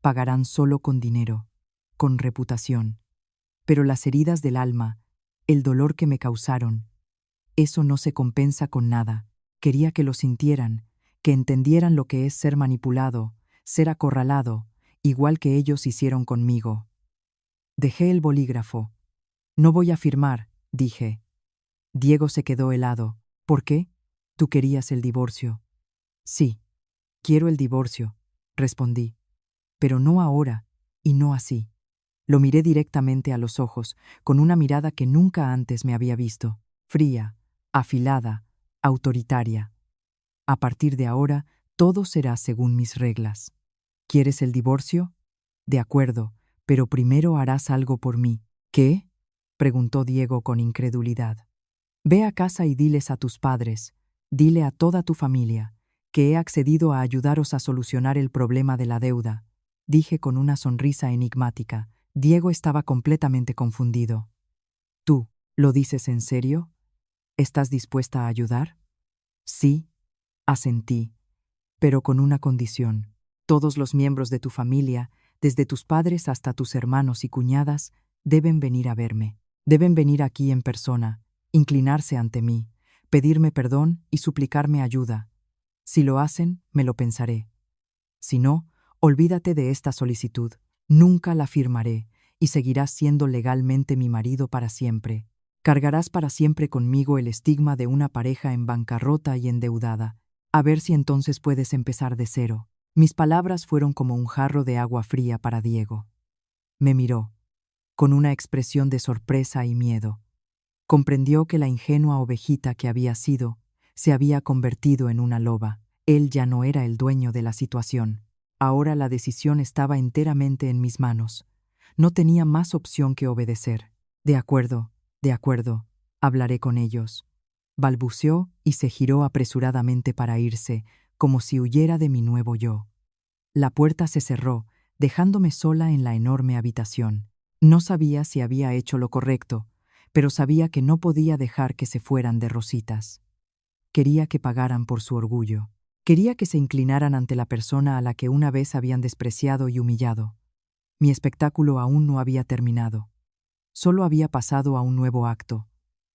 pagarán solo con dinero, con reputación. Pero las heridas del alma, el dolor que me causaron, eso no se compensa con nada. Quería que lo sintieran, que entendieran lo que es ser manipulado, ser acorralado, igual que ellos hicieron conmigo. Dejé el bolígrafo. No voy a firmar, dije. Diego se quedó helado. ¿Por qué? ¿Tú querías el divorcio? Sí, quiero el divorcio, respondí. Pero no ahora, y no así. Lo miré directamente a los ojos, con una mirada que nunca antes me había visto, fría, afilada, autoritaria. A partir de ahora, todo será según mis reglas. ¿Quieres el divorcio? De acuerdo, pero primero harás algo por mí. ¿Qué? Preguntó Diego con incredulidad. Ve a casa y diles a tus padres, dile a toda tu familia, que he accedido a ayudaros a solucionar el problema de la deuda, dije con una sonrisa enigmática. Diego estaba completamente confundido. ¿Tú, lo dices en serio? ¿Estás dispuesta a ayudar? Sí, asentí, pero con una condición. Todos los miembros de tu familia, desde tus padres hasta tus hermanos y cuñadas, deben venir a verme. Deben venir aquí en persona, inclinarse ante mí, pedirme perdón y suplicarme ayuda. Si lo hacen, me lo pensaré. Si no, olvídate de esta solicitud. Nunca la firmaré y seguirás siendo legalmente mi marido para siempre. Cargarás para siempre conmigo el estigma de una pareja en bancarrota y endeudada. A ver si entonces puedes empezar de cero. Mis palabras fueron como un jarro de agua fría para Diego. Me miró, con una expresión de sorpresa y miedo. Comprendió que la ingenua ovejita que había sido se había convertido en una loba. Él ya no era el dueño de la situación. Ahora la decisión estaba enteramente en mis manos. No tenía más opción que obedecer. De acuerdo, hablaré con ellos. Balbuceó y se giró apresuradamente para irse, como si huyera de mi nuevo yo. La puerta se cerró, dejándome sola en la enorme habitación. No sabía si había hecho lo correcto, pero sabía que no podía dejar que se fueran de rositas. Quería que pagaran por su orgullo. Quería que se inclinaran ante la persona a la que una vez habían despreciado y humillado. Mi espectáculo aún no había terminado. Solo había pasado a un nuevo acto.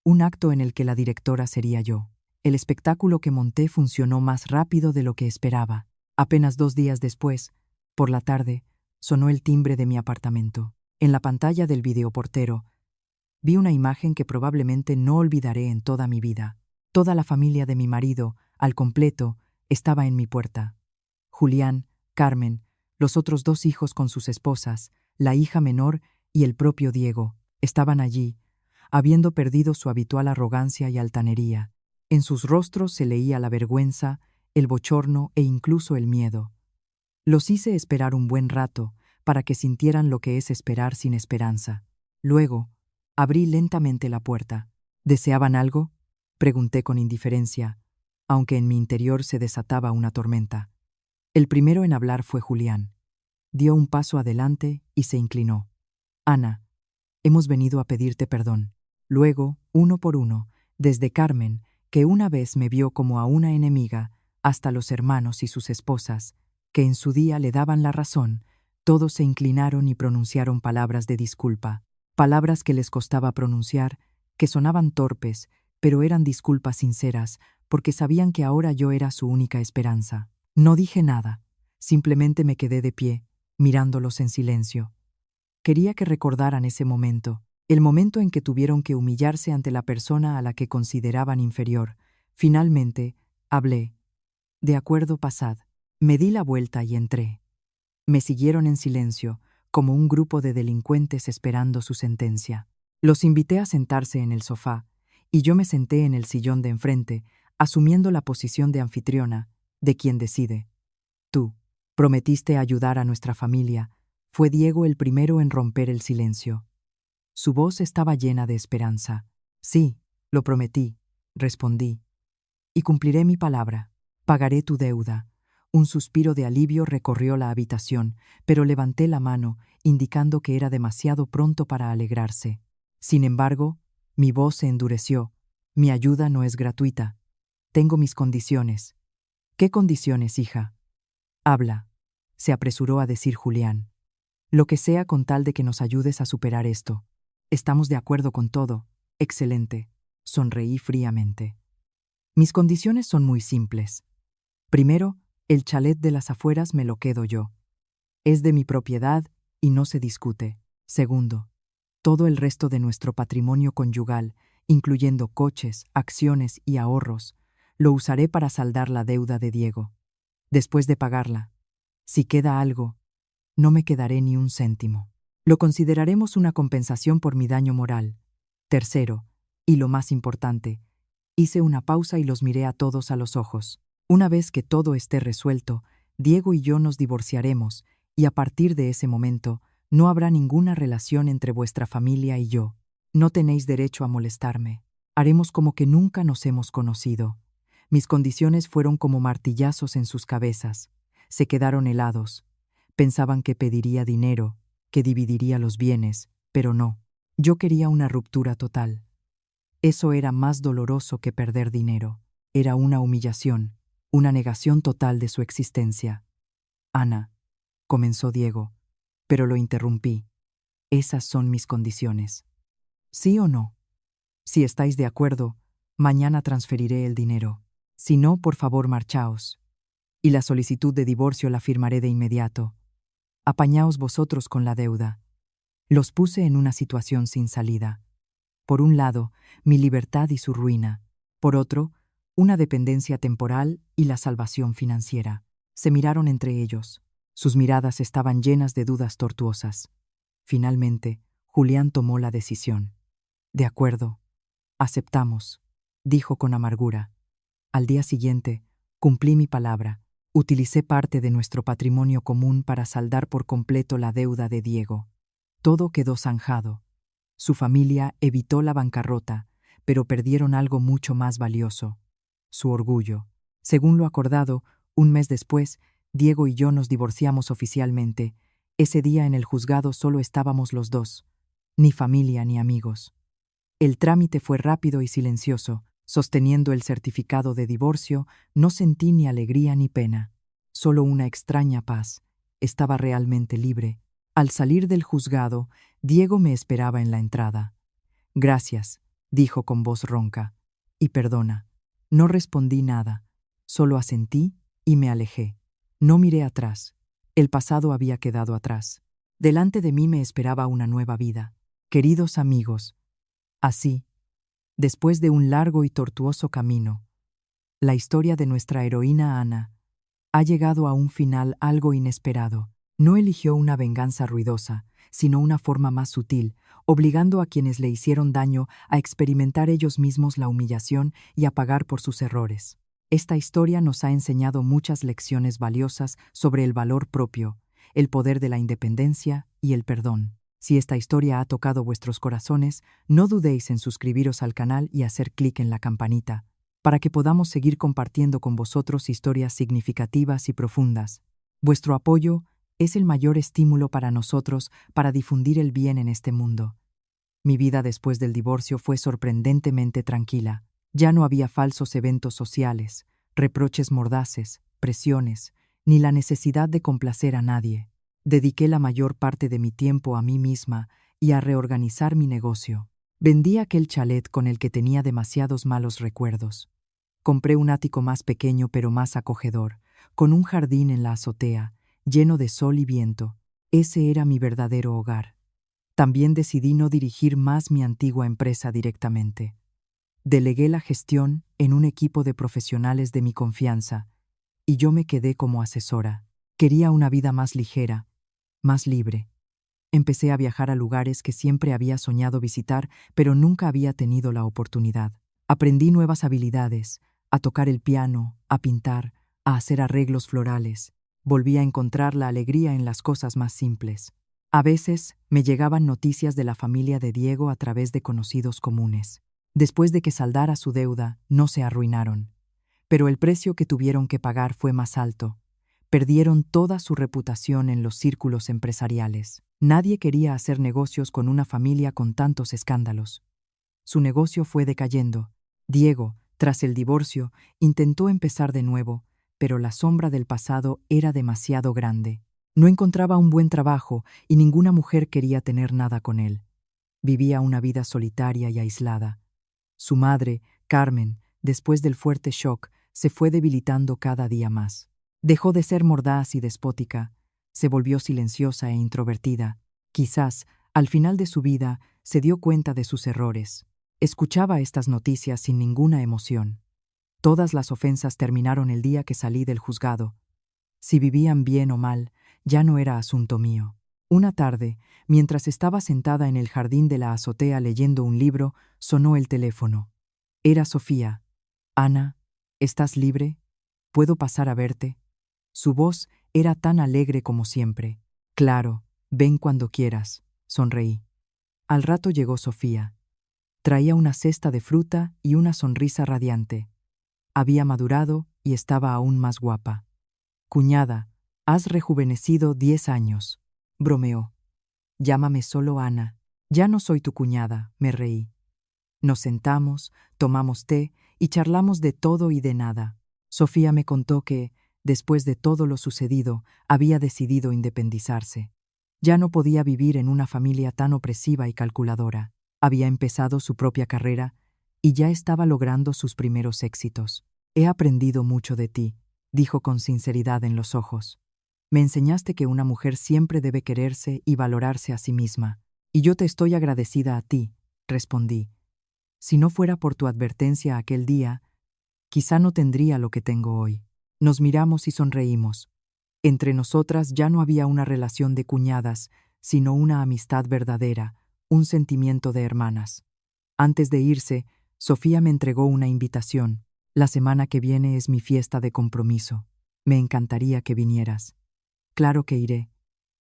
Un acto en el que la directora sería yo. El espectáculo que monté funcionó más rápido de lo que esperaba. Apenas 2 días después, por la tarde, sonó el timbre de mi apartamento. En la pantalla del videoportero, vi una imagen que probablemente no olvidaré en toda mi vida. Toda la familia de mi marido, al completo, estaba en mi puerta. Julián, Carmen, los otros 2 hijos con sus esposas, la hija menor y el propio Diego, estaban allí, habiendo perdido su habitual arrogancia y altanería. En sus rostros se leía la vergüenza, el bochorno e incluso el miedo. Los hice esperar un buen rato, para que sintieran lo que es esperar sin esperanza. Luego, abrí lentamente la puerta. ¿Deseaban algo?, pregunté con indiferencia, aunque en mi interior se desataba una tormenta. El primero en hablar fue Julián. Dio un paso adelante y se inclinó. Ana, hemos venido a pedirte perdón. Luego, uno por uno, desde Carmen, que una vez me vio como a una enemiga, hasta los hermanos y sus esposas, que en su día le daban la razón, todos se inclinaron y pronunciaron palabras de disculpa, palabras que les costaba pronunciar, que sonaban torpes, pero eran disculpas sinceras, porque sabían que ahora yo era su única esperanza. No dije nada, simplemente me quedé de pie, mirándolos en silencio. Quería que recordaran ese momento, el momento en que tuvieron que humillarse ante la persona a la que consideraban inferior. Finalmente, hablé. De acuerdo, pasad. Me di la vuelta y entré. Me siguieron en silencio, como un grupo de delincuentes esperando su sentencia. Los invité a sentarse en el sofá, y yo me senté en el sillón de enfrente, asumiendo la posición de anfitriona, de quien decide. Tú prometiste ayudar a nuestra familia. Fue Diego el primero en romper el silencio. Su voz estaba llena de esperanza. Sí, lo prometí, respondí. Y cumpliré mi palabra. Pagaré tu deuda. Un suspiro de alivio recorrió la habitación, pero levanté la mano, indicando que era demasiado pronto para alegrarse. Sin embargo, mi voz se endureció. Mi ayuda no es gratuita. Tengo mis condiciones. ¿Qué condiciones, hija? Habla, se apresuró a decir Julián. Lo que sea con tal de que nos ayudes a superar esto. Estamos de acuerdo con todo. Excelente. Sonreí fríamente. Mis condiciones son muy simples. Primero, el chalet de las afueras me lo quedo yo. Es de mi propiedad y no se discute. Segundo, todo el resto de nuestro patrimonio conyugal, incluyendo coches, acciones y ahorros, lo usaré para saldar la deuda de Diego. Después de pagarla, si queda algo, no me quedaré ni un céntimo. Lo consideraremos una compensación por mi daño moral. Tercero, y lo más importante, hice una pausa y los miré a todos a los ojos. Una vez que todo esté resuelto, Diego y yo nos divorciaremos, y a partir de ese momento, no habrá ninguna relación entre vuestra familia y yo. No tenéis derecho a molestarme. Haremos como que nunca nos hemos conocido. Mis condiciones fueron como martillazos en sus cabezas. Se quedaron helados. Pensaban que pediría dinero, que dividiría los bienes, pero no. Yo quería una ruptura total. Eso era más doloroso que perder dinero. Era una humillación, una negación total de su existencia. Ana, comenzó Diego, pero lo interrumpí. Esas son mis condiciones. ¿Sí o no? Si estáis de acuerdo, mañana transferiré el dinero. Si no, por favor, marchaos. Y la solicitud de divorcio la firmaré de inmediato. Apañaos vosotros con la deuda. Los puse en una situación sin salida. Por un lado, mi libertad y su ruina. Por otro, una dependencia temporal y la salvación financiera. Se miraron entre ellos. Sus miradas estaban llenas de dudas tortuosas. Finalmente, Julián tomó la decisión. De acuerdo. Aceptamos, dijo con amargura. Al día siguiente, cumplí mi palabra. Utilicé parte de nuestro patrimonio común para saldar por completo la deuda de Diego. Todo quedó zanjado. Su familia evitó la bancarrota, pero perdieron algo mucho más valioso: su orgullo. Según lo acordado, un mes después, Diego y yo nos divorciamos oficialmente. Ese día en el juzgado solo estábamos los dos, ni familia ni amigos. El trámite fue rápido y silencioso. Sosteniendo el certificado de divorcio, no sentí ni alegría ni pena, solo una extraña paz. Estaba realmente libre. Al salir del juzgado, Diego me esperaba en la entrada. «Gracias», dijo con voz ronca. «Y perdona». No respondí nada, solo asentí y me alejé. No miré atrás. El pasado había quedado atrás. Delante de mí me esperaba una nueva vida. Queridos amigos, así, después de un largo y tortuoso camino, la historia de nuestra heroína Ana ha llegado a un final algo inesperado. No eligió una venganza ruidosa, sino una forma más sutil, obligando a quienes le hicieron daño a experimentar ellos mismos la humillación y a pagar por sus errores. Esta historia nos ha enseñado muchas lecciones valiosas sobre el valor propio, el poder de la independencia y el perdón. Si esta historia ha tocado vuestros corazones, no dudéis en suscribiros al canal y hacer clic en la campanita, para que podamos seguir compartiendo con vosotros historias significativas y profundas. Vuestro apoyo es el mayor estímulo para nosotros para difundir el bien en este mundo. Mi vida después del divorcio fue sorprendentemente tranquila. Ya no había falsos eventos sociales, reproches mordaces, presiones, ni la necesidad de complacer a nadie. Dediqué la mayor parte de mi tiempo a mí misma y a reorganizar mi negocio. Vendí aquel chalet con el que tenía demasiados malos recuerdos. Compré un ático más pequeño pero más acogedor, con un jardín en la azotea, lleno de sol y viento. Ese era mi verdadero hogar. También decidí no dirigir más mi antigua empresa directamente. Delegué la gestión en un equipo de profesionales de mi confianza, y yo me quedé como asesora. Quería una vida más ligera, más libre. Empecé a viajar a lugares que siempre había soñado visitar, pero nunca había tenido la oportunidad. Aprendí nuevas habilidades, a tocar el piano, a pintar, a hacer arreglos florales. Volví a encontrar la alegría en las cosas más simples. A veces me llegaban noticias de la familia de Diego a través de conocidos comunes. Después de que saldara su deuda, no se arruinaron. Pero el precio que tuvieron que pagar fue más alto. Perdieron toda su reputación en los círculos empresariales. Nadie quería hacer negocios con una familia con tantos escándalos. Su negocio fue decayendo. Diego, tras el divorcio, intentó empezar de nuevo, pero la sombra del pasado era demasiado grande. No encontraba un buen trabajo y ninguna mujer quería tener nada con él. Vivía una vida solitaria y aislada. Su madre, Carmen, después del fuerte shock, se fue debilitando cada día más. Dejó de ser mordaz y despótica, se volvió silenciosa e introvertida. Quizás, al final de su vida, se dio cuenta de sus errores. Escuchaba estas noticias sin ninguna emoción. Todas las ofensas terminaron el día que salí del juzgado. Si vivían bien o mal, ya no era asunto mío. Una tarde, mientras estaba sentada en el jardín de la azotea leyendo un libro, sonó el teléfono. Era Sofía. «Ana, ¿estás libre? ¿Puedo pasar a verte?» Su voz era tan alegre como siempre. «Claro, ven cuando quieras», sonreí. Al rato llegó Sofía. Traía una cesta de fruta y una sonrisa radiante. Había madurado y estaba aún más guapa. «Cuñada, has rejuvenecido 10 años», bromeó. «Llámame solo Ana. Ya no soy tu cuñada», me reí. Nos sentamos, tomamos té y charlamos de todo y de nada. Sofía me contó que, después de todo lo sucedido, había decidido independizarse. Ya no podía vivir en una familia tan opresiva y calculadora. Había empezado su propia carrera y ya estaba logrando sus primeros éxitos. «He aprendido mucho de ti», dijo con sinceridad en los ojos. «Me enseñaste que una mujer siempre debe quererse y valorarse a sí misma. Y yo te estoy agradecida a ti», respondí. «Si no fuera por tu advertencia aquel día, quizá no tendría lo que tengo hoy». Nos miramos y sonreímos. Entre nosotras ya no había una relación de cuñadas, sino una amistad verdadera, un sentimiento de hermanas. Antes de irse, Sofía me entregó una invitación. «La semana que viene es mi fiesta de compromiso. Me encantaría que vinieras». «Claro que iré».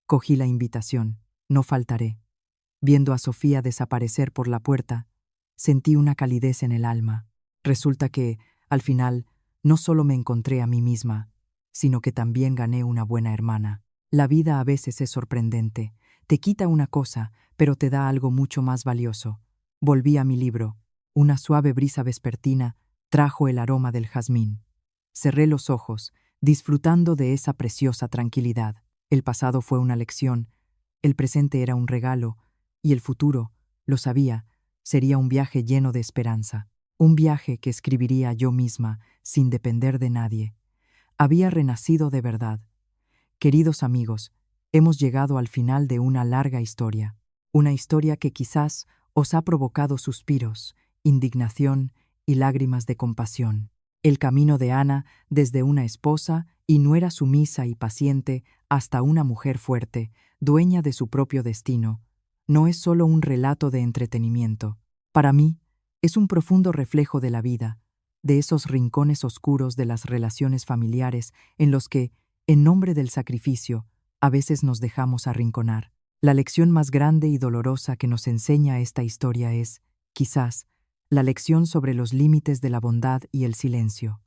Cogí la invitación. «No faltaré». Viendo a Sofía desaparecer por la puerta, sentí una calidez en el alma. Resulta que, al final, no solo me encontré a mí misma, sino que también gané una buena hermana. La vida a veces es sorprendente. Te quita una cosa, pero te da algo mucho más valioso. Volví a mi libro. Una suave brisa vespertina trajo el aroma del jazmín. Cerré los ojos, disfrutando de esa preciosa tranquilidad. El pasado fue una lección, el presente era un regalo, y el futuro, lo sabía, sería un viaje lleno de esperanza. Un viaje que escribiría yo misma, sin depender de nadie. Había renacido de verdad. Queridos amigos, hemos llegado al final de una larga historia. Una historia que quizás os ha provocado suspiros, indignación y lágrimas de compasión. El camino de Ana, desde una esposa y nuera sumisa y paciente hasta una mujer fuerte, dueña de su propio destino, no es solo un relato de entretenimiento. Para mí, es un profundo reflejo de la vida, de esos rincones oscuros de las relaciones familiares en los que, en nombre del sacrificio, a veces nos dejamos arrinconar. La lección más grande y dolorosa que nos enseña esta historia es, quizás, la lección sobre los límites de la bondad y el silencio.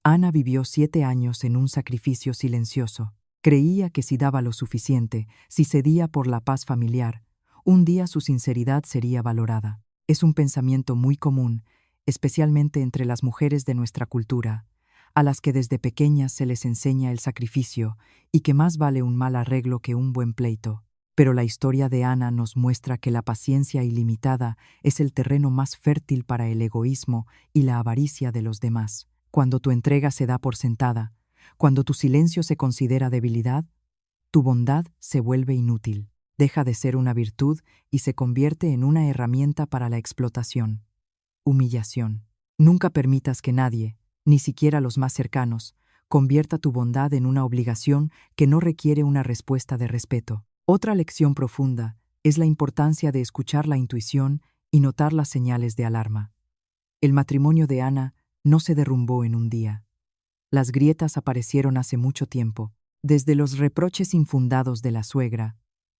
Ana vivió 7 años en un sacrificio silencioso. Creía que si daba lo suficiente, si cedía por la paz familiar, un día su sinceridad sería valorada. Es un pensamiento muy común, especialmente entre las mujeres de nuestra cultura, a las que desde pequeñas se les enseña el sacrificio y que más vale un mal arreglo que un buen pleito. Pero la historia de Ana nos muestra que la paciencia ilimitada es el terreno más fértil para el egoísmo y la avaricia de los demás. Cuando tu entrega se da por sentada, cuando tu silencio se considera debilidad, tu bondad se vuelve inútil, deja de ser una virtud y se convierte en una herramienta para la explotación. Humillación. Nunca permitas que nadie, ni siquiera los más cercanos, convierta tu bondad en una obligación que no requiere una respuesta de respeto. Otra lección profunda es la importancia de escuchar la intuición y notar las señales de alarma. El matrimonio de Ana no se derrumbó en un día. Las grietas aparecieron hace mucho tiempo, desde los reproches infundados de la suegra,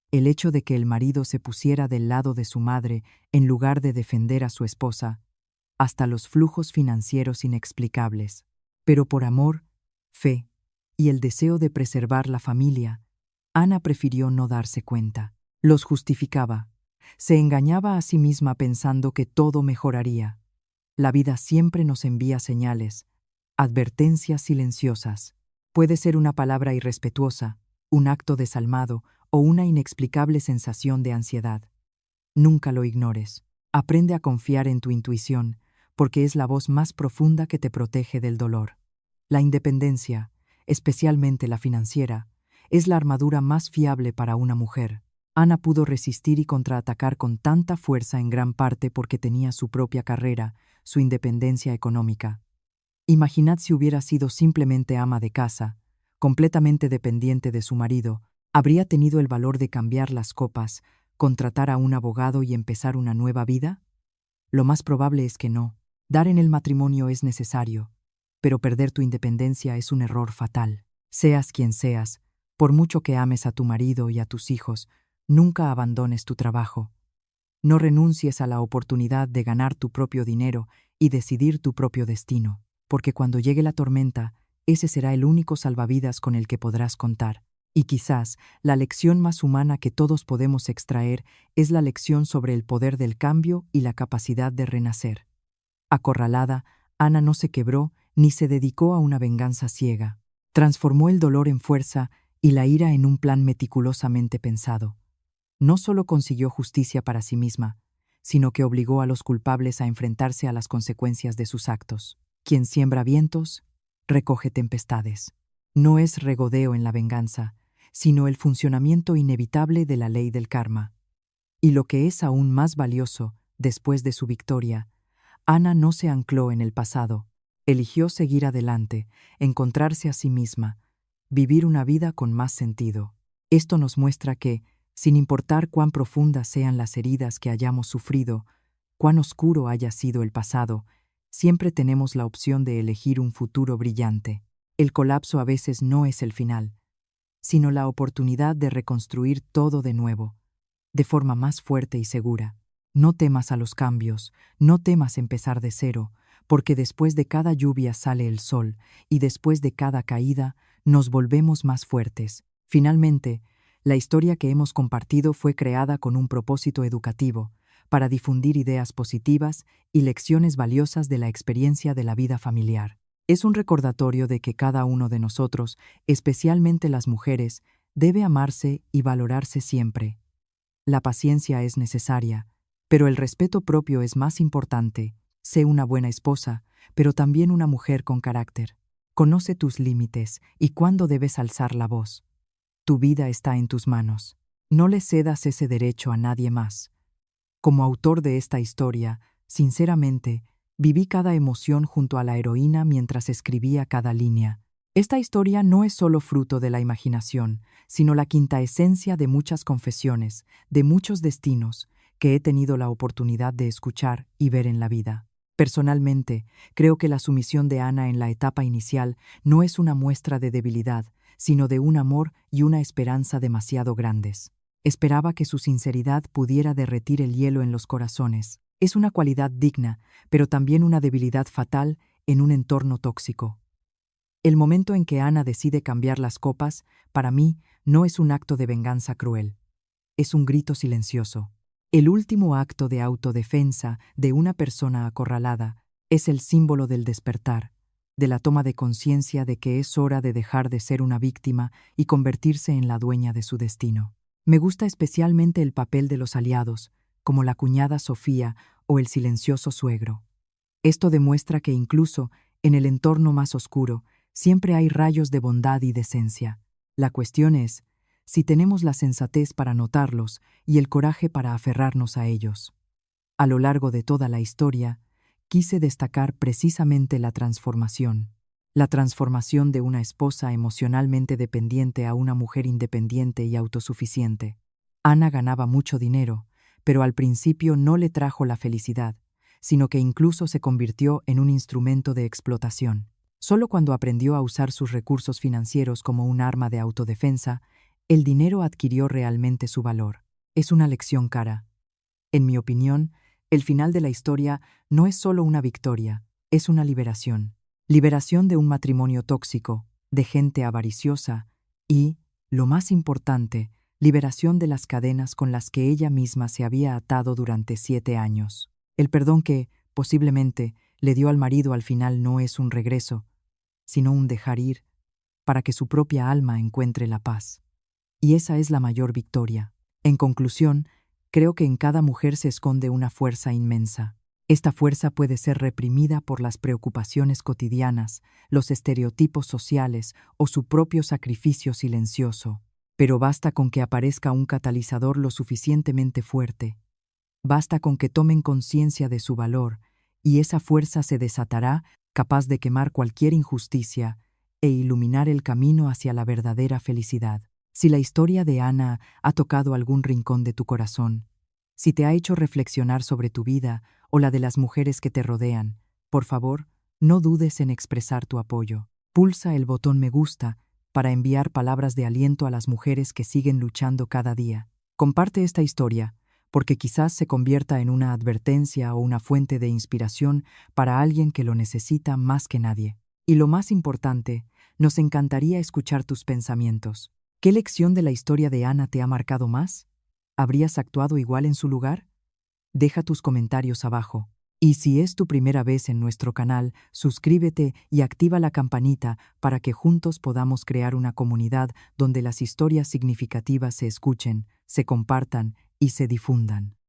el hecho de que el marido se pusiera del lado de su madre en lugar de defender a su esposa, hasta los flujos financieros inexplicables. Pero por amor, fe y el deseo de preservar la familia, Ana prefirió no darse cuenta. Los justificaba. Se engañaba a sí misma pensando que todo mejoraría. La vida siempre nos envía señales, advertencias silenciosas. Puede ser una palabra irrespetuosa, un acto desalmado o una inexplicable sensación de ansiedad. Nunca lo ignores. Aprende a confiar en tu intuición, porque es la voz más profunda que te protege del dolor. La independencia, especialmente la financiera, es la armadura más fiable para una mujer. Ana pudo resistir y contraatacar con tanta fuerza en gran parte porque tenía su propia carrera, su independencia económica. Imaginad si hubiera sido simplemente ama de casa, completamente dependiente de su marido, ¿habría tenido el valor de cambiar las copas, contratar a un abogado y empezar una nueva vida? Lo más probable es que no. Dar en el matrimonio es necesario, pero perder tu independencia es un error fatal. Seas quien seas, por mucho que ames a tu marido y a tus hijos, nunca abandones tu trabajo. No renuncies a la oportunidad de ganar tu propio dinero y decidir tu propio destino, porque cuando llegue la tormenta, ese será el único salvavidas con el que podrás contar. Y quizás la lección más humana que todos podemos extraer es la lección sobre el poder del cambio y la capacidad de renacer. Acorralada, Ana no se quebró ni se dedicó a una venganza ciega. Transformó el dolor en fuerza y la ira en un plan meticulosamente pensado. No solo consiguió justicia para sí misma, sino que obligó a los culpables a enfrentarse a las consecuencias de sus actos. Quien siembra vientos, recoge tempestades. No es regodeo en la venganza, sino el funcionamiento inevitable de la ley del karma. Y lo que es aún más valioso, después de su victoria, Ana no se ancló en el pasado, eligió seguir adelante, encontrarse a sí misma, vivir una vida con más sentido. Esto nos muestra que, sin importar cuán profundas sean las heridas que hayamos sufrido, cuán oscuro haya sido el pasado, siempre tenemos la opción de elegir un futuro brillante. El colapso a veces no es el final, sino la oportunidad de reconstruir todo de nuevo, de forma más fuerte y segura. No temas a los cambios, no temas empezar de cero, porque después de cada lluvia sale el sol, y después de cada caída nos volvemos más fuertes. Finalmente, la historia que hemos compartido fue creada con un propósito educativo, para difundir ideas positivas y lecciones valiosas de la experiencia de la vida familiar. Es un recordatorio de que cada uno de nosotros, especialmente las mujeres, debe amarse y valorarse siempre. La paciencia es necesaria, pero el respeto propio es más importante. Sé una buena esposa, pero también una mujer con carácter. Conoce tus límites y cuándo debes alzar la voz. Tu vida está en tus manos. No le cedas ese derecho a nadie más. Como autor de esta historia, sinceramente, viví cada emoción junto a la heroína mientras escribía cada línea. Esta historia no es solo fruto de la imaginación, sino la quinta esencia de muchas confesiones, de muchos destinos, que he tenido la oportunidad de escuchar y ver en la vida. Personalmente, creo que la sumisión de Ana en la etapa inicial no es una muestra de debilidad, sino de un amor y una esperanza demasiado grandes. Esperaba que su sinceridad pudiera derretir el hielo en los corazones. Es una cualidad digna, pero también una debilidad fatal en un entorno tóxico. El momento en que Ana decide cambiar las copas, para mí, no es un acto de venganza cruel. Es un grito silencioso. El último acto de autodefensa de una persona acorralada es el símbolo del despertar, de la toma de conciencia de que es hora de dejar de ser una víctima y convertirse en la dueña de su destino. Me gusta especialmente el papel de los aliados, como la cuñada Sofía o el silencioso suegro. Esto demuestra que incluso en el entorno más oscuro, siempre hay rayos de bondad y decencia. La cuestión es si tenemos la sensatez para notarlos y el coraje para aferrarnos a ellos. A lo largo de toda la historia, quise destacar precisamente la transformación de una esposa emocionalmente dependiente a una mujer independiente y autosuficiente. Ana ganaba mucho dinero, pero al principio no le trajo la felicidad, sino que incluso se convirtió en un instrumento de explotación. Solo cuando aprendió a usar sus recursos financieros como un arma de autodefensa, el dinero adquirió realmente su valor. Es una lección cara. En mi opinión, el final de la historia no es solo una victoria, es una liberación. Liberación de un matrimonio tóxico, de gente avariciosa y, lo más importante, liberación de las cadenas con las que ella misma se había atado durante 7 años. El perdón que, posiblemente, le dio al marido al final no es un regreso, sino un dejar ir, para que su propia alma encuentre la paz. Y esa es la mayor victoria. En conclusión, creo que en cada mujer se esconde una fuerza inmensa. Esta fuerza puede ser reprimida por las preocupaciones cotidianas, los estereotipos sociales o su propio sacrificio silencioso. Pero basta con que aparezca un catalizador lo suficientemente fuerte. Basta con que tomen conciencia de su valor, y esa fuerza se desatará, capaz de quemar cualquier injusticia e iluminar el camino hacia la verdadera felicidad. Si la historia de Ana ha tocado algún rincón de tu corazón, si te ha hecho reflexionar sobre tu vida o la de las mujeres que te rodean, por favor, no dudes en expresar tu apoyo. Pulsa el botón me gusta para enviar palabras de aliento a las mujeres que siguen luchando cada día. Comparte esta historia, porque quizás se convierta en una advertencia o una fuente de inspiración para alguien que lo necesita más que nadie. Y lo más importante, nos encantaría escuchar tus pensamientos. ¿Qué lección de la historia de Ana te ha marcado más? ¿Habrías actuado igual en su lugar? Deja tus comentarios abajo. Y si es tu primera vez en nuestro canal, suscríbete y activa la campanita para que juntos podamos crear una comunidad donde las historias significativas se escuchen, se compartan y se difundan.